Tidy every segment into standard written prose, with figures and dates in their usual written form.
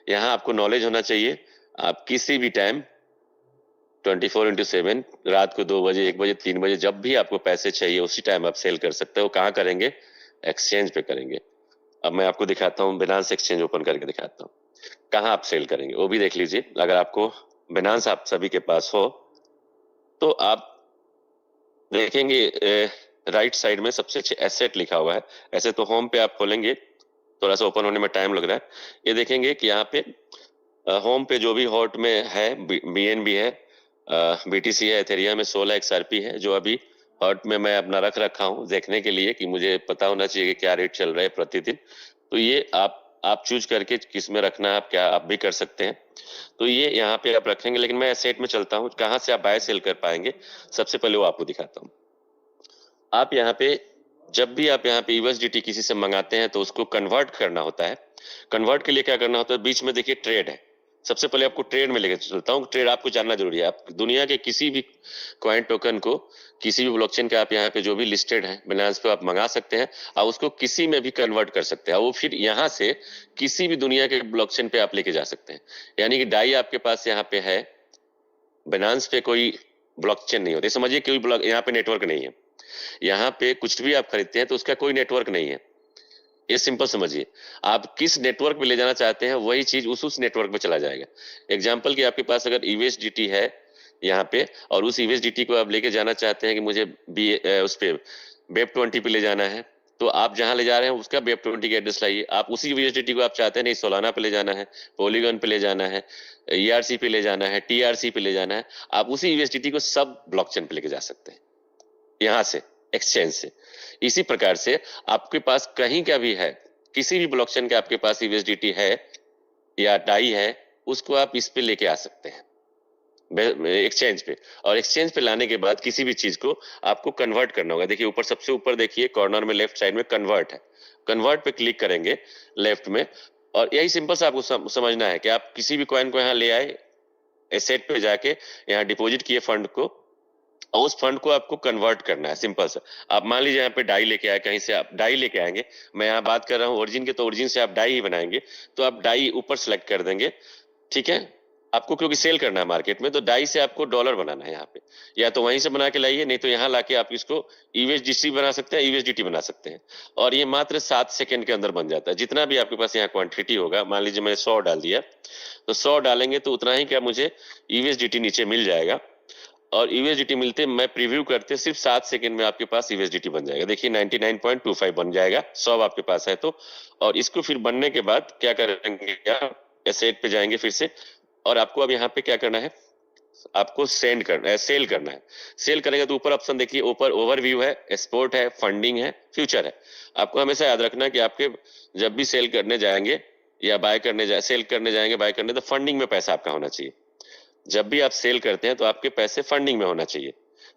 यहाँ आपको नॉलेज होना चाहिए। आप किसी भी टाइम 24/7 रात को 2 बजे, 1 बजे, 3 बजे जब भी आपको पैसे चाहिए उसी टाइम आप सेल कर सकते हो। कहाँ करेंगे? एक्सचेंज पे करेंगे। अब मैं आपको दिखाता हूँ, बिनांस एक्सचेंज ओपन करके दिखाता हूँ कहाँ आप सेल करेंगे, वो भी देख लीजिए। अगर आपको बिनांस आप सभी के पास हो तो आप देखेंगे राइट साइड में सबसे अच्छे एसेट लिखा हुआ है। ऐसे तो होम पे आप खोलेंगे, थोड़ा सा ओपन होने में टाइम लग रहा है। ये देखेंगे कि यहाँ पे होम पे जो भी हॉट में है, बीएनबी है, बीटीसी है, एथेरियम में 16 XRP है, जो अभी हॉट में मैं अपना रख रखा हूँ देखने के लिए कि मुझे पता होना चाहिए कि क्या रेट चल रहा है प्रतिदिन। तो ये आप चूज करके किस में रखना है, आप क्या आप भी कर सकते हैं। तो ये यहाँ पे आप रखेंगे, लेकिन मैं एसेट में चलता हूँ, कहाँ से आप बाय सेल कर पाएंगे सबसे पहले वो आपको दिखाता हूँ। आप यहाँ पे जब भी आप यहाँ पे यूएसडीटी किसी से मंगाते हैं तो उसको कन्वर्ट करना होता है। कन्वर्ट के लिए क्या करना होता है? बीच में देखिए ट्रेड है। सबसे पहले आपको ट्रेड में लेकर चलता हूँ। ट्रेड आपको जानना जरूरी है। आप दुनिया के किसी भी कॉइन टोकन को, किसी भी ब्लॉकचेन के आप यहाँ पे जो भी लिस्टेड है बिनांस पे आप मंगा सकते हैं और उसको किसी में भी कन्वर्ट कर सकते हैं। वो फिर यहाँ से किसी भी दुनिया के ब्लॉकचेन पे आप लेके जा सकते हैं। यानी कि डाई आपके पास यहाँ पे है, बिनांस पे कोई ब्लॉकचेन नहीं होती, समझिए कोई ब्लॉक यहाँ पे नेटवर्क नहीं है। यहाँ पे कुछ भी आप खरीदते हैं तो उसका कोई नेटवर्क नहीं है। ये सिंपल समझिए। आप किस नेटवर्क पे ले जाना चाहते हैं वही चीज उस नेटवर्क पे चला जाएगा। एग्जाम्पल कि आपके पास अगर यूएसडीटी है यहाँ पे, और उस यूएसडीटी को आप लेके जाना चाहते हैं कि मुझे उस पे वेब 20 पे ले जाना है, तो आप जहां ले जा रहे हैं उसका वेब 20 का एड्रेस लाइए। आप उसी यूएसडीटी को आप चाहते हैं नहीं सोलाना पे ले जाना है, पॉलीगन पे ले जाना है, ईआरसी पे ले जाना है, टीआरसी पे ले जाना है, आप उसी यूएसडीटी को सब ब्लॉकचेन पे लेके जा सकते हैं यहां से, एक्सचेंज से। इसी प्रकार से आपके पास कहीं का भी है, किसी भी ब्लॉकचेन के आपके पास यूएसडीटी है या डाई है, उसको आप इस पे लेके आ सकते हैं एक्सचेंज पे। और एक्सचेंज पे लाने के बाद किसी भी चीज को आपको कन्वर्ट करना होगा। देखिए ऊपर, सबसे ऊपर देखिए कॉर्नर में लेफ्ट साइड में कन्वर्ट है। कन्वर्ट पे क्लिक करेंगे लेफ्ट में, और यही सिंपल सा आपको समझना है कि आप किसी भी कॉइन को यहाँ ले आए, एसेट पे जाके यहाँ डिपॉजिट किए फंड को, और उस फंड को आपको कन्वर्ट करना है। सिंपल सा। आप मान लीजिए यहाँ पे डाई लेके आए, कहीं से आप डाई लेके आएंगे, मैं यहाँ बात कर रहा हूँ ओरिजिन के, तो ओरिजिन से आप डाई ही बनाएंगे, तो आप डाई ऊपर सेलेक्ट कर देंगे। ठीक है, आपको क्योंकि सेल करना है मार्केट में, तो डाई से आपको डॉलर बनाना है यहाँ पे, या तो वहीं से बना के लाइए, नहीं तो यहाँ लाके आप इसको यूएसडीसी बना सकते हैं, यूएसडीटी बना सकते हैं। और ये मात्र 7 सेकंड के अंदर बन जाता है। जितना भी आपके पास यहाँ क्वांटिटी होगा, मान लीजिए मैंने 100 डाल दिया, तो 100 डालेंगे तो उतना ही क्या मुझे यूएसडीटी नीचे मिल जाएगा। और यूएसडीटी मिलते मैं प्रीव्यू करते सिर्फ 7 सेकंड में आपके पास यूएसडीटी बन जाएगा। देखिए 99.25 बन जाएगा, 100 आपके पास है तो। और इसको फिर बनने के बाद क्या करेंगे, आप एसेट पे जाएंगे फिर से, और आपको अब यहाँ पे क्या करना है, आपको सेंड करना है, सेल करना है। सेल करेंगे तो ऊपर ऑप्शन देखिए, ऊपर ओवरव्यू है, एक्सपोर्ट है, फंडिंग है, फ्यूचर है। आपको हमेशा याद रखना कि आपके जब भी सेल करने जाएंगे या बाय करने जाए, सेल करने जाएंगे बाय करने, तो फंडिंग में पैसा आपका होना चाहिए। जब भी आप सेल करते हैं तो आपके पैसे फंडिंग में होना चाहिए।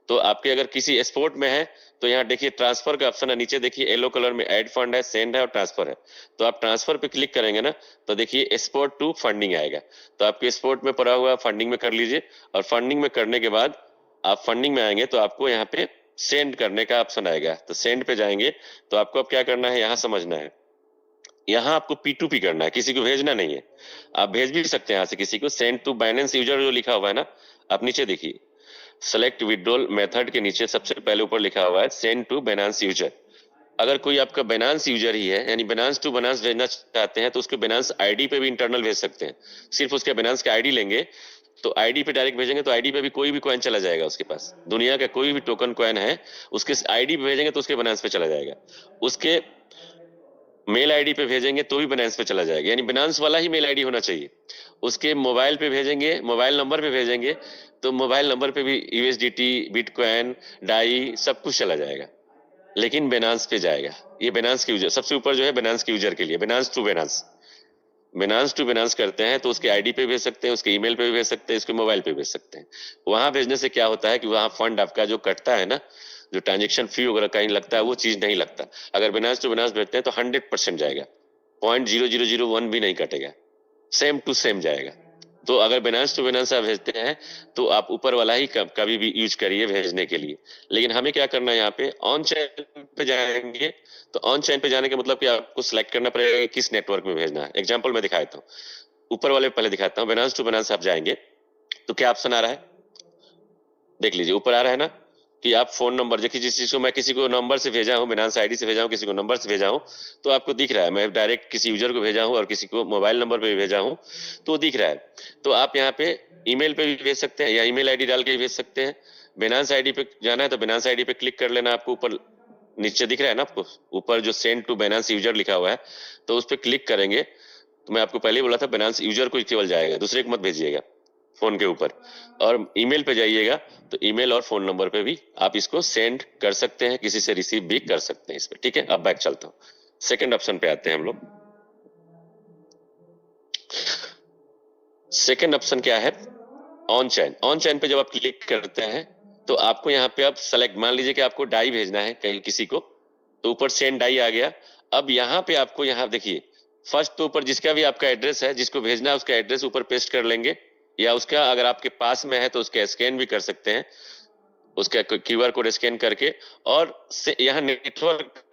तो आपके अगर किसी एक्सपोर्ट में है तो यहाँ देखिए ट्रांसफर का ऑप्शन है, नीचे देखिए येलो कलर में ऐड फंड है, सेंड है और ट्रांसफर है। तो आप ट्रांसफर पे क्लिक करेंगे ना, तो देखिए एक्सपोर्ट टू फंडिंग आएगा। तो आपके एक्सपोर्ट में पड़ा हुआ फंडिंग में कर लीजिए, और फंडिंग में करने के बाद आप फंडिंग में आएंगे तो आपको यहाँ पे सेंड करने का ऑप्शन आएगा। तो सेंड पे जाएंगे तो आपको अब क्या करना है, यहाँ समझना है। यहाँ आपको P2P करना है, किसी को भेजना नहीं है। आप भेज भी सकते हैं यहाँ से किसी को। सेंड टू बाइनेंस यूजर जो लिखा हुआ है ना, आप नीचे देखिए सेलेक्ट विड्रॉल मेथड के नीचे सबसे पहले ऊपर लिखा हुआ है सेंड टू बाइनेंस यूजर। अगर कोई आपका बाइनेंस यूजर ही है, यानी बाइनेंस टू बाइनेंस भेजना चाहते हैं, तो उसके बाइनेंस आईडी पे भी इंटरनल भेज सकते हैं। सिर्फ उसके बाइनेंस का आईडी लेंगे, तो आईडी पे डायरेक्ट भेजेंगे तो आईडी पे भी कोई भी कॉइन चला जाएगा उसके पास। दुनिया का कोई भी टोकन कॉइन है, उसके आईडी पे भेजेंगे तो उसके बाइनेंस पे चला जाएगा। उसके मेल आईडी पे भेजेंगे तो भी बाइनेंस पे चला जाएगा, यानी बाइनेंस वाला ही मेल आईडी होना चाहिए। उसके मोबाइल पे भेजेंगे, मोबाइल नंबर पे भेजेंगे, तो मोबाइल नंबर पे भी यूएसडीटी, बिटकॉइन, डाई सब कुछ चला जाएगा, लेकिन बाइनेंस पे जाएगा। ये बाइनेंस के यूजर, सबसे ऊपर जो है बाइनेंस के यूजर के लिए, बाइनेंस टू बाइनेंस करते हैं तो उसके आईडी पे भेज सकते हैं, उसके ईमेल पे भी भेज सकते हैं, उसके मोबाइल पे भेज सकते हैं। वहां भेजने से क्या होता है कि वहां फंड आपका जो कटता है ना, जो ट्रांजेक्शन फी वगैरह कहीं लगता है, वो चीज नहीं लगता। अगर बाइनेंस टू बाइनेंस भेजते हैं तो 100% जाएगा, 0.0001 भी नहीं कटेगा, सेम टू सेम जाएगा। तो अगर बाइनेंस टू बाइनेंस आप भेजते हैं तो आप ऊपर वाला ही कभी भी यूज करिए भेजने के लिए। लेकिन हमें क्या करना है, यहाँ पे ऑन चेन पे जाएंगे, तो ऑन चेन पे जाने का मतलब कि आपको सिलेक्ट करना पड़ेगा कि किस नेटवर्क में भेजना है। एग्जांपल मैं दिखा देता हूँ। ऊपर वाले पहले दिखाता हूँ। बिनांस टू बिनांस आप जाएंगे तो क्या ऑप्शन आ रहा है, देख लीजिए ऊपर आ रहा है ना कि आप फोन नंबर, देखिए जिस चीज को मैं किसी को नंबर से भेजा हूँ, बिनांस आईडी से भेजा हूँ, किसी को नंबर से भेजा हूँ, तो आपको दिख रहा है। मैं डायरेक्ट किसी यूजर को भेजा हूँ और किसी को मोबाइल नंबर पे भी भेजा हूँ तो दिख रहा है। तो आप यहाँ पे ईमेल पे भी भेज सकते हैं या ईमेल आईडी डाल के भी भेज सकते हैं। बिनांस आईडी पे जाना है तो बिनांस आईडी पे क्लिक कर लेना, आपको ऊपर नीचे दिख रहा है ना आपको ऊपर जो सेंड टू बिनांस यूजर लिखा हुआ है, तो उस पर क्लिक करेंगे तो मैं आपको पहले ही बोला था बिनांस यूजर को केवल जाएगा, दूसरे को मत भेजिएगा फोन के ऊपर। और ईमेल पे जाइएगा तो ईमेल और फोन नंबर पे भी आप इसको सेंड कर सकते हैं, किसी से रिसीव भी कर सकते हैं इस पे। ठीक है, अब बैक चलता हूँ, सेकंड ऑप्शन पे आते हैं हम लोग। सेकंड ऑप्शन क्या है, ऑन चैन। ऑन चैन पे जब आप क्लिक करते हैं तो आपको यहाँ पे आप सेलेक्ट, मान लीजिए कि आपको डाई भेजना है कहीं किसी को, तो ऊपर सेंड डाई आ गया। अब यहाँ पे आपको यहाँ देखिए फर्स्ट तो ऊपर जिसका भी आपका एड्रेस है, जिसको भेजना है उसका एड्रेस ऊपर पेस्ट कर लेंगे, या उसका अगर आपके पास में है तो उसका स्कैन भी कर सकते हैं, उसका क्यूआर कोड स्कैन करके। और यहाँ नेटवर्क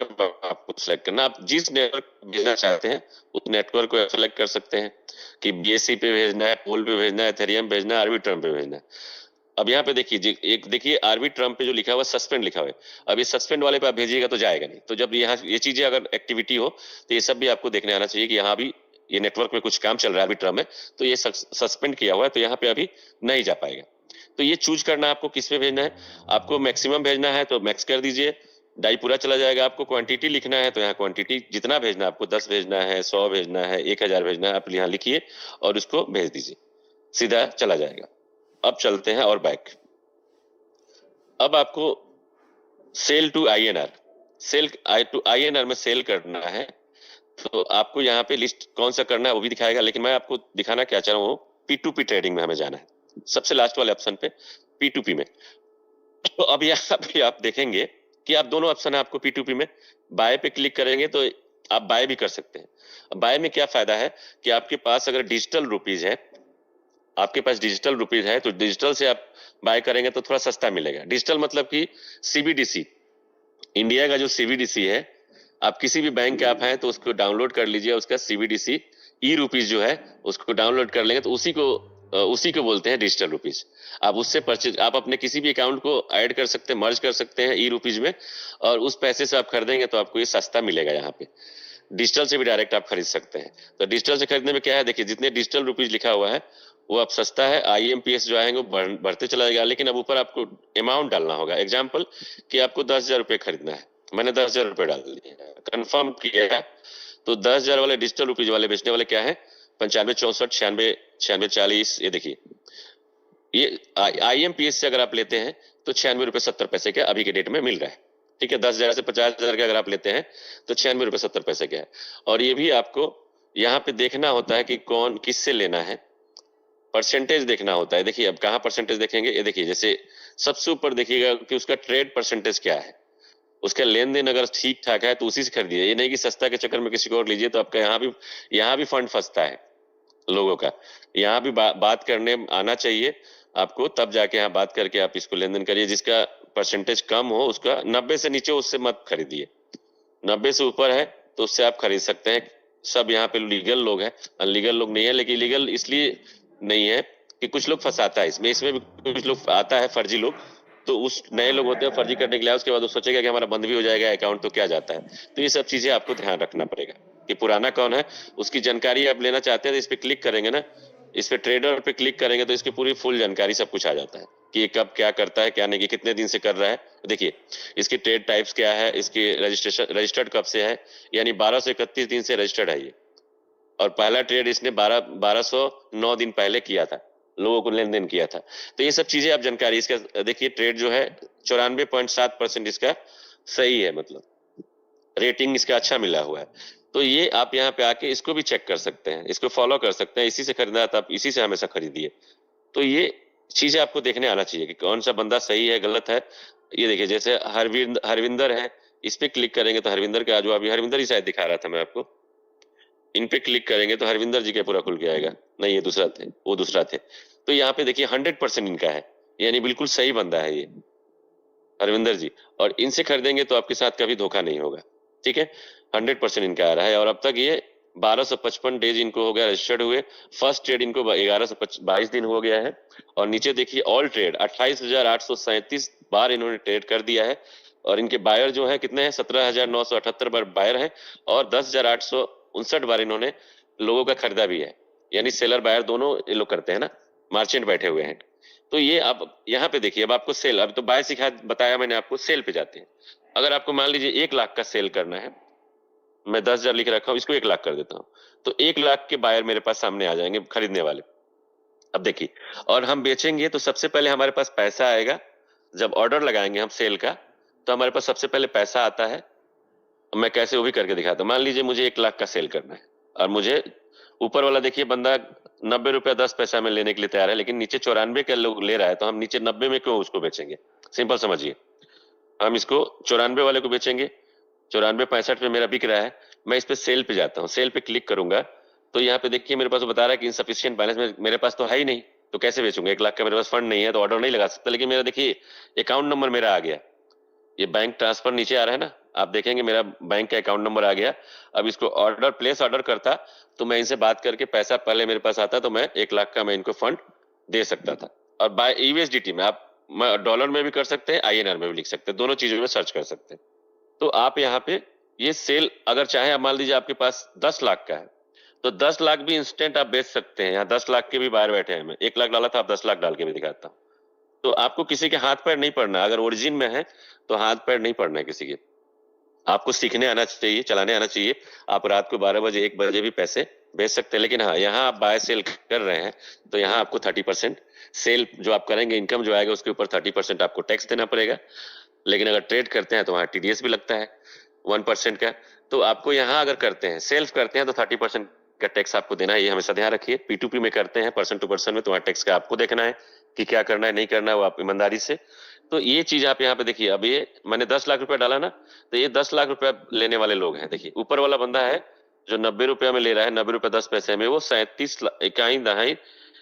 आपको सेलेक्ट करना, आप जिस नेटवर्क भेजना चाहते हैं उस नेटवर्क को सेलेक्ट कर सकते हैं कि बीएससी पे भेजना है, पोल पे भेजना है, एथेरियम भेजना है, आर्बिट्रम पे भेजना है। अब यहाँ पे देखिए एक देखिए आर्बिट्रम पे जो लिखा हुआ सस्पेंड लिखा हुआ है, अब ये सस्पेंड वाले पे आप भेजिएगा तो जाएगा नहीं। तो जब यहाँ ये चीजें अगर एक्टिविटी हो तो ये सब भी आपको देखने आना चाहिए कि यहाँ भी ये नेटवर्क में कुछ काम चल रहा है आर्बिट्रम में, तो ये सस्पेंड किया हुआ है तो यहाँ पे अभी नहीं जा पाएगा। तो ये चूज करना आपको किस पे भेजना है, आपको मैक्सिमम भेजना है तो मैक्स कर दीजिए, डाई पूरा चला जाएगा। आपको क्वांटिटी लिखना है तो यहाँ क्वांटिटी जितना भेजना है, आपको 10 भेजना है, 100 भेजना है, 1000 भेजना है, आप यहाँ लिखिए और उसको भेज दीजिए, सीधा चला जाएगा। अब चलते हैं और बैक। अब आपको sell to INR, sell to INR में सेल करना है तो आपको यहाँ पे लिस्ट कौन सा करना है वो भी दिखाएगा, लेकिन मैं आपको दिखाना क्या चाह रहा हूँ, P2P ट्रेडिंग में हमें जाना है, सबसे लास्ट वाले ऑप्शन पे P2P में। तो अब यहाँ पे आप देखेंगे कि आप दोनों ऑप्शन है आपको P2P में। बाय पे क्लिक करेंगे तो आप बाय भी कर सकते हैं। बाय में क्या फायदा है कि आपके पास अगर डिजिटल रुपीज है, आपके पास डिजिटल रुपीज है तो डिजिटल से आप बाय करेंगे तो थोड़ा सस्ता मिलेगा। डिजिटल मतलब कि सीबीडीसी, इंडिया का जो सीबीडीसी है, आप किसी भी बैंक के आप हैं तो उसको डाउनलोड कर लीजिए, उसका सीबीडीसी ई रुपीज जो है उसको डाउनलोड कर लेंगे तो उसी को बोलते हैं डिजिटल रुपीज। आप उससे परचेज, आप अपने किसी भी अकाउंट को ऐड कर सकते हैं, मर्ज कर सकते हैं ई रुपीज में, और उस पैसे से आप खरीदेंगे तो आपको ये सस्ता मिलेगा। यहाँ पे डिजिटल से भी डायरेक्ट आप खरीद सकते हैं। तो डिजिटल से खरीदने में क्या है, देखिए जितने डिजिटल रुपीज लिखा हुआ है वो अब सस्ता है, आईएमपीएस जो आएंगे वो बढ़ते चला जाएगा, लेकिन अब ऊपर आपको अमाउंट डालना होगा। एग्जाम्पल कि आपको 10,000 रुपए खरीदना है, मैंने 10,000 रुपए डाल दिए, कंफर्म किया, तो 10,000 वाले डिजिटल रुपीज वाले बेचने वाले क्या है, 95 64 96 96 40, ये देखिए ये आईएमपीएस से अगर आप लेते हैं तो 96 रुपए 70 पैसे का अभी के डेट में मिल रहा है। ठीक है, 10,000 से 50,000 का अगर आप लेते हैं तो 96 रुपए 70 पैसे का है। और ये भी आपको यहाँ पे देखना होता है कि कौन किससे लेना है, परसेंटेज देखना होता है। देखिए अब कहाँ परसेंटेज देखेंगे, ये देखिए जैसे सबसे ऊपर देखिएगा कि उसका ट्रेड परसेंटेज क्या है, उसका लेन देन अगर ठीक ठाक है तो उसी से खरीदिए। ये नहीं कि सस्ता के चक्कर में किसी को और लीजिए तो आपका यहाँ भी फंड फंसता है लोगों का। यहाँ भी बात करने आना चाहिए आपको, तब जाके यहाँ बात करके आप इसको लेन देन करिए। जिसका परसेंटेज कम हो उसका 90 से नीचे उससे मत खरीदिए, 90 से ऊपर है तो उससे आप खरीद सकते हैं। सब यहाँ पे लीगल लोग हैं, अनलीगल लोग नहीं है। लेकिन लीगल इसलिए नहीं है कि कुछ लोग फंसाता है इसमें भी कुछ लोग आता है फर्जी लोग, तो उस नए लोग होते हैं फर्जी करने के लिए, उसके बाद वो सोचेगा कि हमारा बंद भी हो जाएगा अकाउंट तो क्या जाता है। तो ये सब चीजें आपको ध्यान रखना पड़ेगा कि पुराना कौन है, उसकी जानकारी आप लेना चाहते हैं तो इस पे क्लिक करेंगे ना, इस पे ट्रेडर पे क्लिक करेंगे तो इसकी पूरी फुल जानकारी सब कुछ आ जाता है कि ये कब क्या करता है क्या नहीं, कितने दिन से कर रहा है। देखिए इसकी ट्रेड टाइप्स क्या है, इसकी रजिस्टर्ड कब से है, यानी 12 से 31 दिन से रजिस्टर्ड है ये, और पहला ट्रेड इसने 1209 दिन पहले किया था, लोगों को लेन देन किया था। तो ये सब चीजें आप जानकारी, इसका देखिए ट्रेड जो है 94.7% इसका सही है, मतलब रेटिंग इसका अच्छा मिला हुआ है। तो ये आप यहाँ पे आके इसको भी चेक कर सकते हैं, इसको फॉलो कर सकते हैं, इसी से खरीदना है तो आप इसी से हमेशा खरीदिए। तो ये चीजें आपको देखने आना चाहिए कि कौन सा बंदा सही है गलत है। ये देखिए जैसे हरविंदर है, इस पे क्लिक करेंगे तो हरविंदर का जो अभी हरविंदर ही शायद दिखा रहा था मैं आपको, इन पे क्लिक करेंगे तो हरविंदर जी का पूरा खुल के आएगा, नहीं ये दूसरा थे, वो दूसरा थे। तो यहाँ पे देखिए 100% इनका है, यानी बिल्कुल सही बंदा है ये हरविंदर जी, और इनसे खरीदेंगे तो आपके साथ कभी धोखा नहीं होगा। ठीक है, 100% इनका आ रहा है और अब तक ये 1255 डेज इनको हो गया रजिस्टर्ड हुए। फर्स्ट ट्रेड इनको 1122 दिन हो गया है। और नीचे देखिए ऑल ट्रेड 28,837 बार इन्होंने ट्रेड कर दिया है। और इनके बायर जो है कितने हैं, 17,978 बार बायर है। और 10,859 बार इन्होंने लोगों का खरीदा भी है। यानी सेलर बायर दोनों ये लोग करते हैं ना, मार्चेंट बैठे हुए हैं। तो ये आप यहाँ पे देखिए, अब आपको सेल, अब तो बाय सिखा बताया मैंने आपको, सेल पे जाते हैं। अगर आपको मान लीजिए 1 लाख का सेल करना है, मैं 10,000 लिख रखा हूं, इसको 1 लाख कर देता हूं, तो 1 लाख के बायर मेरे पास सामने आ जाएंगे, खरीदने वाले। अब देखिए, और हम बेचेंगे तो सबसे पहले हमारे पास पैसा आएगा। जब ऑर्डर लगाएंगे हम सेल का, तो हमारे पास सबसे पहले पैसा आता है। मैं कैसे वो भी करके दिखाता हूं। मान लीजिए मुझे 1 लाख का सेल करना है, और मुझे ऊपर वाला देखिए बंदा 90 रुपया 10 पैसा में लेने के लिए तैयार है, लेकिन नीचे 94 का लोग ले रहा है, तो हम नीचे 90 में क्यों उसको बेचेंगे? सिंपल समझिए, हम इसको 94 वाले को बेचेंगे। 94 65 पे मेरा बिक रहा है, मैं इस पे सेल पे जाता हूँ, सेल पे क्लिक करूंगा, तो यहाँ पे देखिए मेरे पास बता रहा है कि इनसफिशियंट बैलेंस में, मेरे पास तो है ही नहीं, तो कैसे बेचूंगा? 1 लाख का मेरे पास फंड नहीं है, तो ऑर्डर नहीं लगा सकता। लेकिन मेरा देखिए अकाउंट नंबर मेरा आ गया, ये बैंक ट्रांसफर नीचे आ रहा है ना, आप देखेंगे मेरा बैंक का अकाउंट नंबर आ गया। अब इसको ऑर्डर प्लेस ऑर्डर करता, तो मैं इनसे बात करके पैसा पहले मेरे पास आता, तो मैं 1 लाख का मैं इनको फंड दे सकता था। और बाय यूएसडीटी में आप डॉलर में भी कर सकते हैं, आईएनआर में भी लिख सकते हैं, दोनों चीजों में सर्च कर सकते हैं। तो आप यहाँ पे ये सेल अगर चाहे, आप मान लीजिए आपके पास 10 लाख का है, तो 10 लाख भी इंस्टेंट आप बेच सकते हैं। यहाँ 10 लाख के भी बाहर बैठे हैं, मैं 1 लाख डाला था, आप 10 लाख डाल के भी दिखाता हूँ। तो आपको किसी के हाथ पैर नहीं पड़ना, अगर ओरिजिन में है तो हाथ पैर नहीं पड़ना है किसी के। आपको सीखने आना चाहिए, चलाने आना चाहिए। आप रात को 12 बजे 1 बजे भी पैसे बेच सकते हैं। लेकिन हाँ, यहाँ आप बाय सेल कर रहे हैं, तो यहाँ आपको 30% सेल जो आप करेंगे, इनकम जो आएगा उसके ऊपर 30% आपको टैक्स देना पड़ेगा। लेकिन अगर ट्रेड करते हैं तो वहाँ टीडीएस भी लगता है 1% का। तो आपको यहाँ अगर करते हैं, सेल्फ करते हैं, तो 30% का टैक्स आपको देना है, ये हमेशा ध्यान रखिए। पी2पी में करते हैं, पर्सन टू पर्सन में, तो वहाँ टैक्स का आपको देखना है कि क्या करना है नहीं करना है, वो आप ईमानदारी से। तो ये चीज आप यहाँ पे देखिए, अब ये मैंने 10 लाख रुपया डाला ना, तो ये 10 लाख रुपया लेने वाले लोग हैं। देखिए ऊपर वाला बंदा है जो 90 रुपया में ले रहा है, 90 रुपया 10 पैसे में, वो 37 इकाई दहाई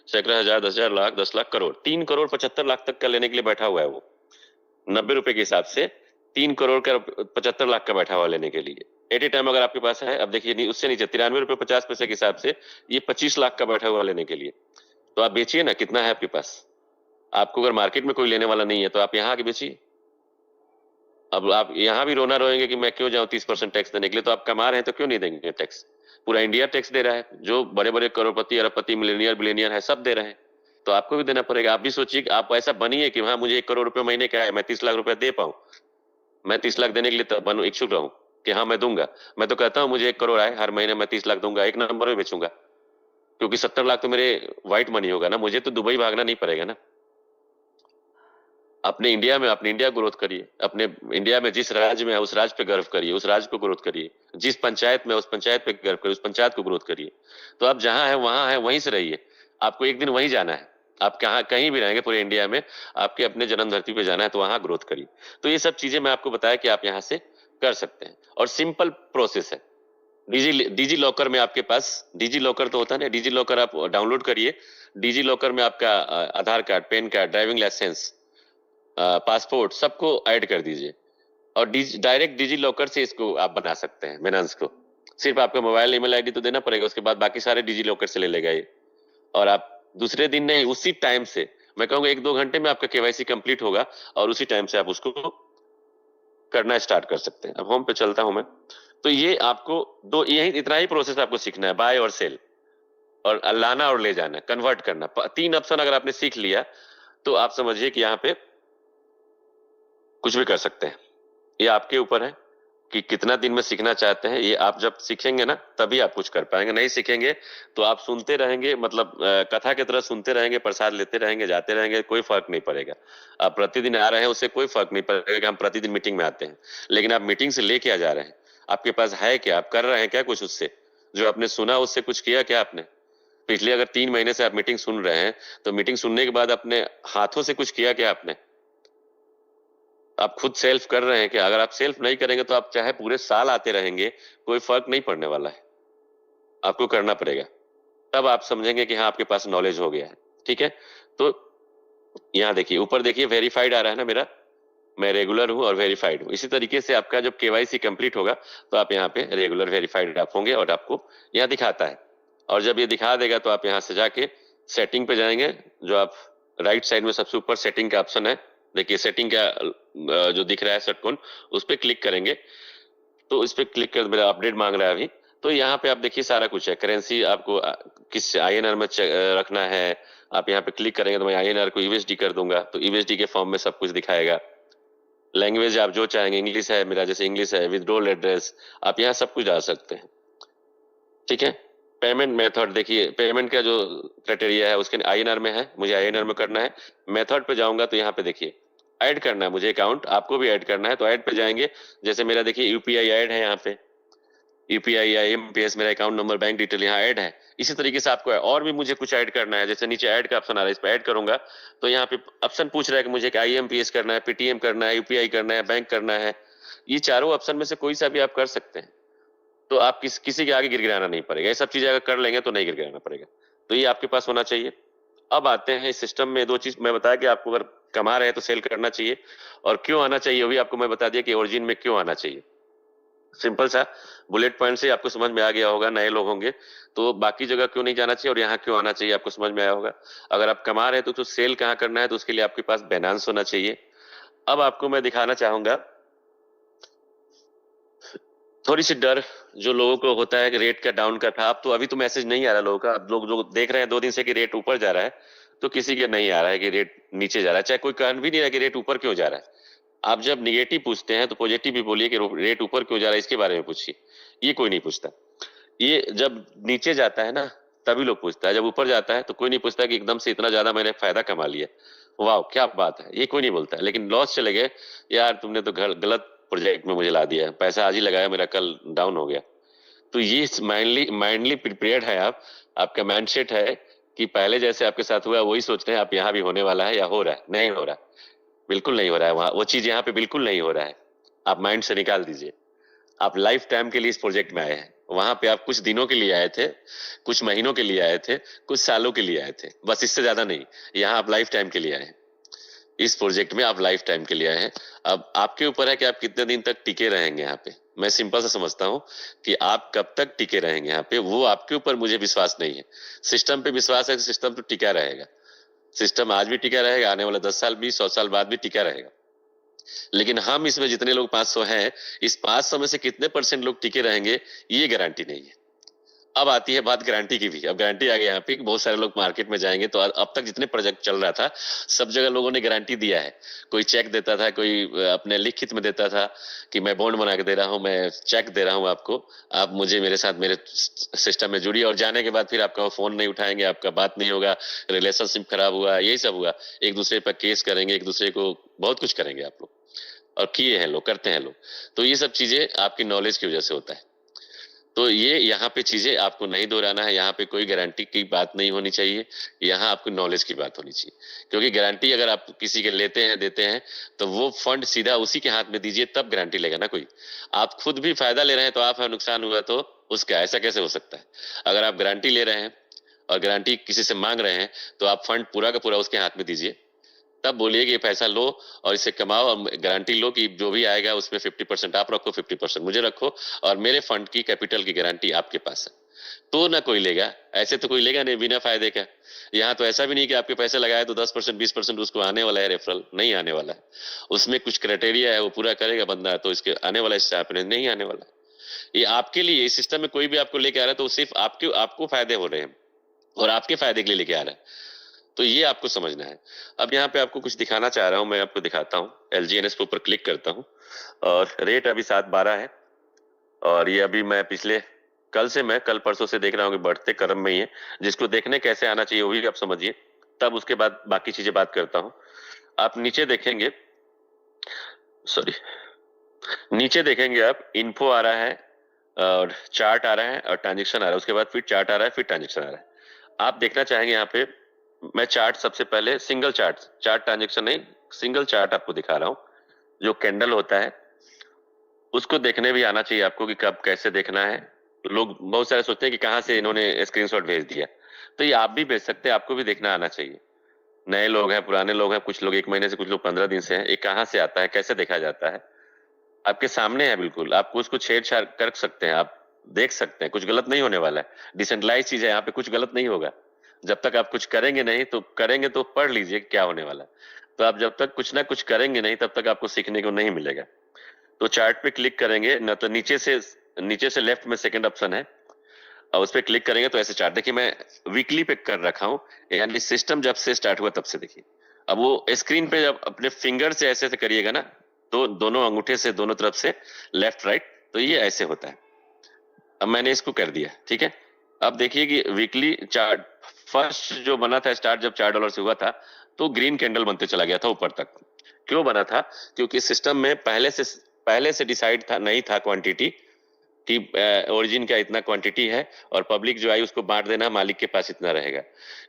सैकड़ा हजार 10,000 लाख 10 लाख करोड़ 3 करोड़ 75 लाख तक का लेने के लिए बैठा हुआ है वो। 90 रुपए के हिसाब से 3 करोड़ का 75 लाख का बैठा हुआ लेने के लिए एट ए टाइम अगर आपके पास है। अब देखिए उससे नीचे 93 रुपए 50 पैसे के हिसाब से ये 25 लाख का बैठा हुआ लेने के लिए। तो आप बेचिए ना, कितना है आपके पास? आपको अगर मार्केट में कोई लेने वाला नहीं है तो आप यहाँ आके बेचिए। अब आप यहाँ भी रोना रोएंगे कि मैं क्यों जाऊं 30% टैक्स देने के लिए, तो आप कमा रहे हैं तो क्यों नहीं देंगे टैक्स? पूरा इंडिया टैक्स दे रहा है, जो बड़े बड़े करोड़पति अरबपति मिलेनियर बिलेनियर है सब दे रहे हैं, तो आपको भी देना पड़ेगा। आप भी सोचिए कि आप ऐसा बनिए कि हाँ मुझे 1 करोड़ रुपए महीने का है, मैं 30 लाख रुपए दे पाऊं, मैं 30 लाख देने के लिए तो बनू इच्छुक रहूं कि हाँ मैं दूंगा। मैं तो कहता हूं मुझे 1 करोड़ आए हर महीने, मैं 30 लाख दूंगा, 1 नंबर में बेचूंगा, क्योंकि 70 लाख तो मेरे व्हाइट मनी होगा ना, मुझे तो दुबई भागना नहीं पड़ेगा ना। अपने इंडिया में अपने इंडिया ग्रोथ करिए, अपने इंडिया में जिस राज्य में है उस राज्य पे गर्व करिए, उस राज्य को ग्रोथ करिए, जिस पंचायत में उस पंचायत पे गर्व करिए, उस पंचायत को ग्रोथ करिए। तो आप जहां है वहां है, वहीं से रहिए। आपको एक दिन वहीं जाना है, आप कहाँ कहीं भी रहेंगे पूरे इंडिया में, आपके अपने जन्म धरती पे जाना है, तो वहां ग्रोथ करिए। तो ये सब चीजें मैं आपको बताया कि आप यहाँ से कर सकते हैं, और सिंपल प्रोसेस है। डिजी लॉकर में आपके पास, डिजी लॉकर तो होता है ना, डिजी लॉकर आप डाउनलोड करिए। डिजी लॉकर में आपका Aadhaar card, PAN card, driving licence, passport सबको ऐड कर दीजिए, और डायरेक्ट डिजी लॉकर से इसको आप बना सकते हैं बिनांस को। सिर्फ आपका मोबाइल ईमेल आईडी तो देना पड़ेगा, उसके बाद बाकी सारे डिजी लॉकर से ले लेगा ये। और आप दूसरे दिन नहीं, उसी टाइम से, मैं कहूंगा 1-2 घंटे में आपका केवाईसी कंप्लीट होगा, और उसी टाइम से आप उसको करना स्टार्ट कर सकते हैं। अब होम पे चलता हूं मैं। तो ये आपको दो, यही इतना ही प्रोसेस आपको सीखना है, बाय और सेल, और लाना और ले जाना, कन्वर्ट करना। 3 ऑप्शन अगर आपने सीख लिया तो आप समझिए कि यहाँ पे कुछ भी कर सकते हैं। ये आपके ऊपर है कि कितना दिन में सीखना चाहते हैं। ये आप जब सीखेंगे ना तभी आप कुछ कर पाएंगे, नहीं सीखेंगे तो आप सुनते रहेंगे, मतलब कथा की तरह सुनते रहेंगे, प्रसाद लेते रहेंगे, जाते रहेंगे, कोई फर्क नहीं पड़ेगा। आप प्रतिदिन आ रहे हैं उससे कोई फर्क नहीं पड़ेगा कि हम प्रतिदिन मीटिंग में आते हैं, लेकिन आप मीटिंग से लेके आ जा रहे हैं, आपके पास है क्या, आप कर रहे हैं क्या कुछ उससे? जो आपने सुना उससे कुछ किया क्या आपने? पिछले अगर 3 महीने से आप मीटिंग सुन रहे हैं, तो मीटिंग सुनने के बाद अपने हाथों से कुछ किया क्या आपने? आप खुद सेल्फ कर रहे हैं कि अगर आप सेल्फ नहीं करेंगे तो आप चाहे पूरे साल आते रहेंगे, कोई फर्क नहीं पड़ने वाला है। आपको करना पड़ेगा, तब आप समझेंगे कि हाँ आपके पास नॉलेज हो गया है। ठीक है, तो यहाँ देखिए ऊपर देखिए वेरीफाइड आ रहा है ना मेरा, मैं रेगुलर हूं और वेरीफाइड हूं। इसी तरीके से आपका जब केवाईसी कंप्लीट होगा तो आप यहाँ पे रेगुलर वेरीफाइड आप होंगे और आपको यहाँ दिखाता है। और जब ये दिखा देगा तो आप यहाँ से जाके सेटिंग पे जाएंगे, जो आप राइट साइड में सबसे ऊपर सेटिंग का ऑप्शन है, देखिए सेटिंग का जो दिख रहा है षटकोण, उस पर क्लिक करेंगे। तो इस पे क्लिक कर, मेरा अपडेट मांग रहा है अभी, तो यहाँ पे आप देखिए सारा कुछ है। करेंसी आपको किस आईएनआर में रखना है, आप यहाँ पे क्लिक करेंगे तो मैं आईएनआर को यूएसडी कर दूंगा, तो यूएसडी के फॉर्म में सब कुछ दिखाएगा। लैंग्वेज आप जो चाहेंगे, इंग्लिश है मेरा, जैसे इंग्लिश है, विथड्रॉल एड्रेस, आप यहाँ सब कुछ डाल सकते हैं। ठीक है। पेमेंट मेथड देखिए, पेमेंट का जो क्राइटेरिया है उसके आईएनआर में है, मुझे आईएनआर में करना है। मेथड पे जाऊंगा तो यहाँ पे देखिए ऐड करना है मुझे अकाउंट, आपको भी ऐड करना है तो ऐड पे जाएंगे। जैसे मेरा देखिए यूपीआई ऐड है, यहाँ पे यूपीआई, आईएमपीएस, मेरा अकाउंट नंबर, बैंक डिटेल यहाँ ऐड है। इसी तरीके से आपको और भी मुझे कुछ ऐड करना है, जैसे नीचे ऐड का ऑप्शन आ रहा है, इस पर ऐड करूंगा तो यहाँ पे ऑप्शन पूछ रहा है कि मुझे आईएमपीएस करना है, पेटीएम करना है, यूपीआई करना है, बैंक करना है। ये चारों ऑप्शन में से कोई सा भी आप कर सकते हैं, तो आप किसी के आगे गिड़गिड़ाना नहीं पड़ेगा। ये सब चीजें अगर कर लेंगे तो नहीं गिड़गिड़ाना पड़ेगा, तो ये आपके पास होना चाहिए। अब आते हैं इस सिस्टम में, दो चीज मैं बताया कि आपको अगर कमा रहे हैं तो सेल करना चाहिए, और क्यों आना चाहिए वो भी आपको मैं बता दिया कि ओरिजिन में क्यों आना चाहिए। सिंपल सा बुलेट पॉइंट से आपको समझ में आ गया होगा, नए लोग होंगे तो बाकी जगह क्यों नहीं जाना चाहिए और यहाँ क्यों आना चाहिए आपको समझ में आया होगा। अगर आप कमा रहे हैं तो सेल कहाँ करना है, तो उसके लिए आपके पास बाइनेंस होना चाहिए। अब आपको मैं दिखाना चाहूंगा थोड़ी सी डर जो लोगों को होता है कि रेट का डाउन का था, अब तो अभी तो मैसेज नहीं आ रहा लोगों का। अब लोग जो देख रहे हैं 2 दिन से कि रेट ऊपर जा रहा है, तो किसी के नहीं आ रहा है कि रेट नीचे जा रहा है, चाहे कोई कहन भी नहीं रहा कि रेट ऊपर क्यों जा रहा है। आप जब निगेटिव पूछते हैं तो पॉजिटिव भी बोलिए कि रेट ऊपर क्यों जा रहा है, इसके बारे में पूछिए, ये कोई नहीं पूछता। ये जब नीचे जाता है ना तभी लोग पूछता है, जब ऊपर जाता है तो कोई नहीं पूछता कि एकदम से इतना ज्यादा मैंने फायदा कमा लिया, वाह क्या बात है, ये कोई नहीं बोलता है। लेकिन लॉस चले गए, यार तुमने तो गलत प्रोजेक्ट में मुझे ला दिया, पैसा आज ही लगाया, मेरा कल डाउन हो गया। तो ये माइंडली प्रिपेयर्ड है आप, आपका माइंडसेट है कि पहले जैसे आपके साथ हुआ वही सोच रहे हैं आप, यहाँ भी होने वाला है या हो रहा है, नहीं हो रहा, बिल्कुल नहीं हो रहा है वहां, वो चीज यहाँ पे बिल्कुल नहीं हो रहा है। आप माइंड से निकाल दीजिए। आप लाइफ टाइम के लिए इस प्रोजेक्ट में आए हैं, वहां पे आप कुछ दिनों के लिए आए थे, कुछ महीनों के लिए आए थे, कुछ सालों के लिए आए थे, बस इससे ज्यादा नहीं। यहाँ आप लाइफ टाइम के लिए आए हैं, इस प्रोजेक्ट में आप लाइफ टाइम के लिए आए हैं। अब आपके ऊपर है कि आप कितने दिन तक टिके रहेंगे यहाँ पे। मैं सिंपल सा समझता हूँ कि आप कब तक टिके रहेंगे यहाँ पे, वो आपके ऊपर मुझे विश्वास नहीं है। सिस्टम पे विश्वास है तो सिस्टम तो टिका रहेगा, सिस्टम आज भी टिका रहेगा, आने वाले 10 साल 20 100 साल बाद भी टिका रहेगा। लेकिन हम इसमें जितने लोग 500 हैं, इस 500 में से कितने परसेंट लोग टिके रहेंगे, ये गारंटी नहीं है। अब आती है बात गारंटी की भी। अब गारंटी आ गई यहाँ पे, बहुत सारे लोग मार्केट में जाएंगे तो अब तक जितने प्रोजेक्ट चल रहा था सब जगह लोगों ने गारंटी दिया है। कोई चेक देता था, कोई अपने लिखित में देता था कि मैं बॉन्ड बना के दे रहा हूँ, मैं चेक दे रहा हूँ आपको, आप मुझे मेरे साथ मेरे सिस्टम में जुड़िए, और जाने के बाद फिर आपका फोन नहीं उठाएंगे, आपका बात नहीं होगा, रिलेशनशिप खराब हुआ, यही सब हुआ, एक दूसरे पर केस करेंगे, एक दूसरे को बहुत कुछ करेंगे आप लोग, और किए हैं लोग, करते हैं लोग। तो ये सब चीजें आपकी नॉलेज की वजह से होता है। तो ये यहाँ पे चीजें आपको नहीं दोहराना है, यहाँ पे कोई गारंटी की बात नहीं होनी चाहिए, यहाँ आपको नॉलेज की बात होनी चाहिए। क्योंकि गारंटी अगर आप किसी के लेते हैं देते हैं तो वो फंड सीधा उसी के हाथ में दीजिए, तब गारंटी लेगा ना कोई। आप खुद भी फायदा ले रहे हैं तो आप नुकसान हुआ तो उसका, ऐसा कैसे हो सकता है। अगर आप गारंटी ले रहे हैं और गारंटी किसी से मांग रहे हैं तो आप फंड पूरा का पूरा उसके हाथ में दीजिए, तब बोलिए कि ये पैसा लो और इसे कमाओ, और गारंटी लो कि जो भी आएगा उसमें 50% आप रखो, 50% मुझे रखो, और मेरे फंड की कैपिटल की गारंटी आपके पास है। तो ना कोई लेगा, ऐसे तो कोई लेगा नहीं बिना फायदे का। यहाँ तो ऐसा भी नहीं कि आपके पैसे लगाए तो 10% 20% उसको आने वाला है, रेफरल नहीं आने वाला है। उसमें कुछ क्राइटेरिया है, वो पूरा करेगा बंदा तो इसके आने वाला, इससे आपने नहीं आने वाला। ये आपके लिए, इस सिस्टम में कोई भी आपको लेके आ रहा है तो सिर्फ आपको फायदे हो रहे हैं और आपके फायदे के लिए लेके आ रहा है, तो ये आपको समझना है। अब यहाँ पे आपको कुछ दिखाना चाह रहा हूं, मैं आपको दिखाता हूँ। LGNS के ऊपर क्लिक करता हूँ और रेट अभी 7.12 है, और ये अभी मैं पिछले कल परसों से देख रहा हूँ कि बढ़ते क्रम में ही है। जिसको देखने कैसे आना चाहिए वो भी आप समझिए, तब उसके बाद बाकी चीजें बात करता हूँ। आप नीचे देखेंगे, सॉरी, नीचे देखेंगे आप, इन्फो आ रहा है और चार्ट आ रहा है और ट्रांजेक्शन आ रहा है, उसके बाद फिर चार्ट आ रहा है, फिर ट्रांजेक्शन आ रहा है। आप देखना चाहेंगे यहाँ पे, मैं चार्ट सबसे पहले सिंगल चार्ट ट्रांजेक्शन नहीं, सिंगल चार्ट आपको दिखा रहा हूँ। जो कैंडल होता है उसको देखने भी आना चाहिए आपको कि कब कैसे देखना है। लोग बहुत सारे सोचते हैं कि कहाँ से इन्होंने स्क्रीनशॉट भेज दिया, तो ये आप भी भेज सकते हैं, आपको भी देखना आना चाहिए। नए लोग हैं, पुराने लोग हैं, कुछ लोग 1 महीने से, कुछ लोग 15 दिन से हैं। ये कहाँ से आता है, कैसे देखा जाता है? आपके सामने है बिल्कुल, आपको उसको छेड़छाड़ कर सकते हैं, आप देख सकते हैं, कुछ गलत नहीं होने वाला है। डिसेंट्रलाइज चीज है, यहाँ पे कुछ गलत नहीं होगा। जब तक आप कुछ करेंगे नहीं, तो करेंगे तो पढ़ लीजिए क्या होने वाला है। तो आप जब तक कुछ ना कुछ करेंगे नहीं, तब तक आपको सीखने को नहीं मिलेगा। तो चार्ट पे क्लिक करेंगे ना, तो नीचे से लेफ्ट में सेकंड ऑप्शन है, और उस पर क्लिक करेंगे तो ऐसे चार्ट देखिए, मैं वीकली पे कर रखा हूँ, यानी सिस्टम जब से स्टार्ट हुआ तब से। देखिए अब वो स्क्रीन पे जब अपने फिंगर से ऐसे ऐसे करिएगा ना, तो दोनों अंगूठे से दोनों तरफ से, लेफ्ट राइट, तो ये ऐसे होता है। अब मैंने इसको कर दिया, ठीक है। अब देखिए कि वीकली चार्ट फर्स्ट जो बना था स्टार्ट, जब $4 से हुआ था, तो ग्रीन कैंडल बनते चला गया था ऊपर तक। क्यों बना था? क्योंकि सिस्टम में पहले से डिसाइड था, नहीं था क्वांटिटी कि ओरिजिन का इतना क्वांटिटी है, और पब्लिक जो आई उसको बांट देना, मालिक के पास इतना रहेगा।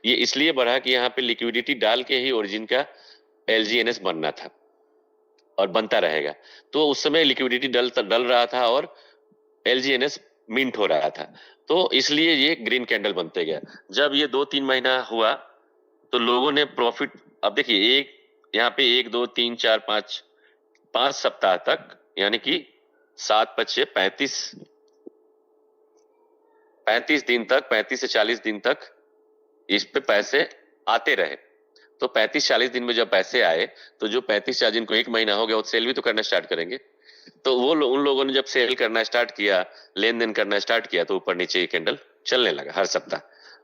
ये इसलिए बढ़ा कि यहाँ पे लिक्विडिटी डाल के ही ओरिजिन का एलजीएनएस बनना था, और बनता रहेगा। तो उस समय लिक्विडिटी डल डल रहा था, और एलजीएनएस मिंट हो रहा था, तो इसलिए ये ग्रीन कैंडल बनते गया। जब ये 2-3 महीना हुआ, तो लोगों ने प्रॉफिट, अब देखिए, एक यहाँ पे 1 2 3 4 5 5 सप्ताह तक, यानी कि 7 5 6 35 35 दिन तक, 35 से 40 दिन तक इस पे पैसे आते रहे। तो 35-40 दिन में जब पैसे आए, तो जो 35-40 दिन को 1 महीना हो गया, वो सेल भी तो करना स्टार्ट करेंगे। तो उन लोगों ने जब सेल करना स्टार्ट किया, लेन देन करना स्टार्ट किया, तो ऊपर नीचे ये कैंडल चलने लगा हर सप्ताह।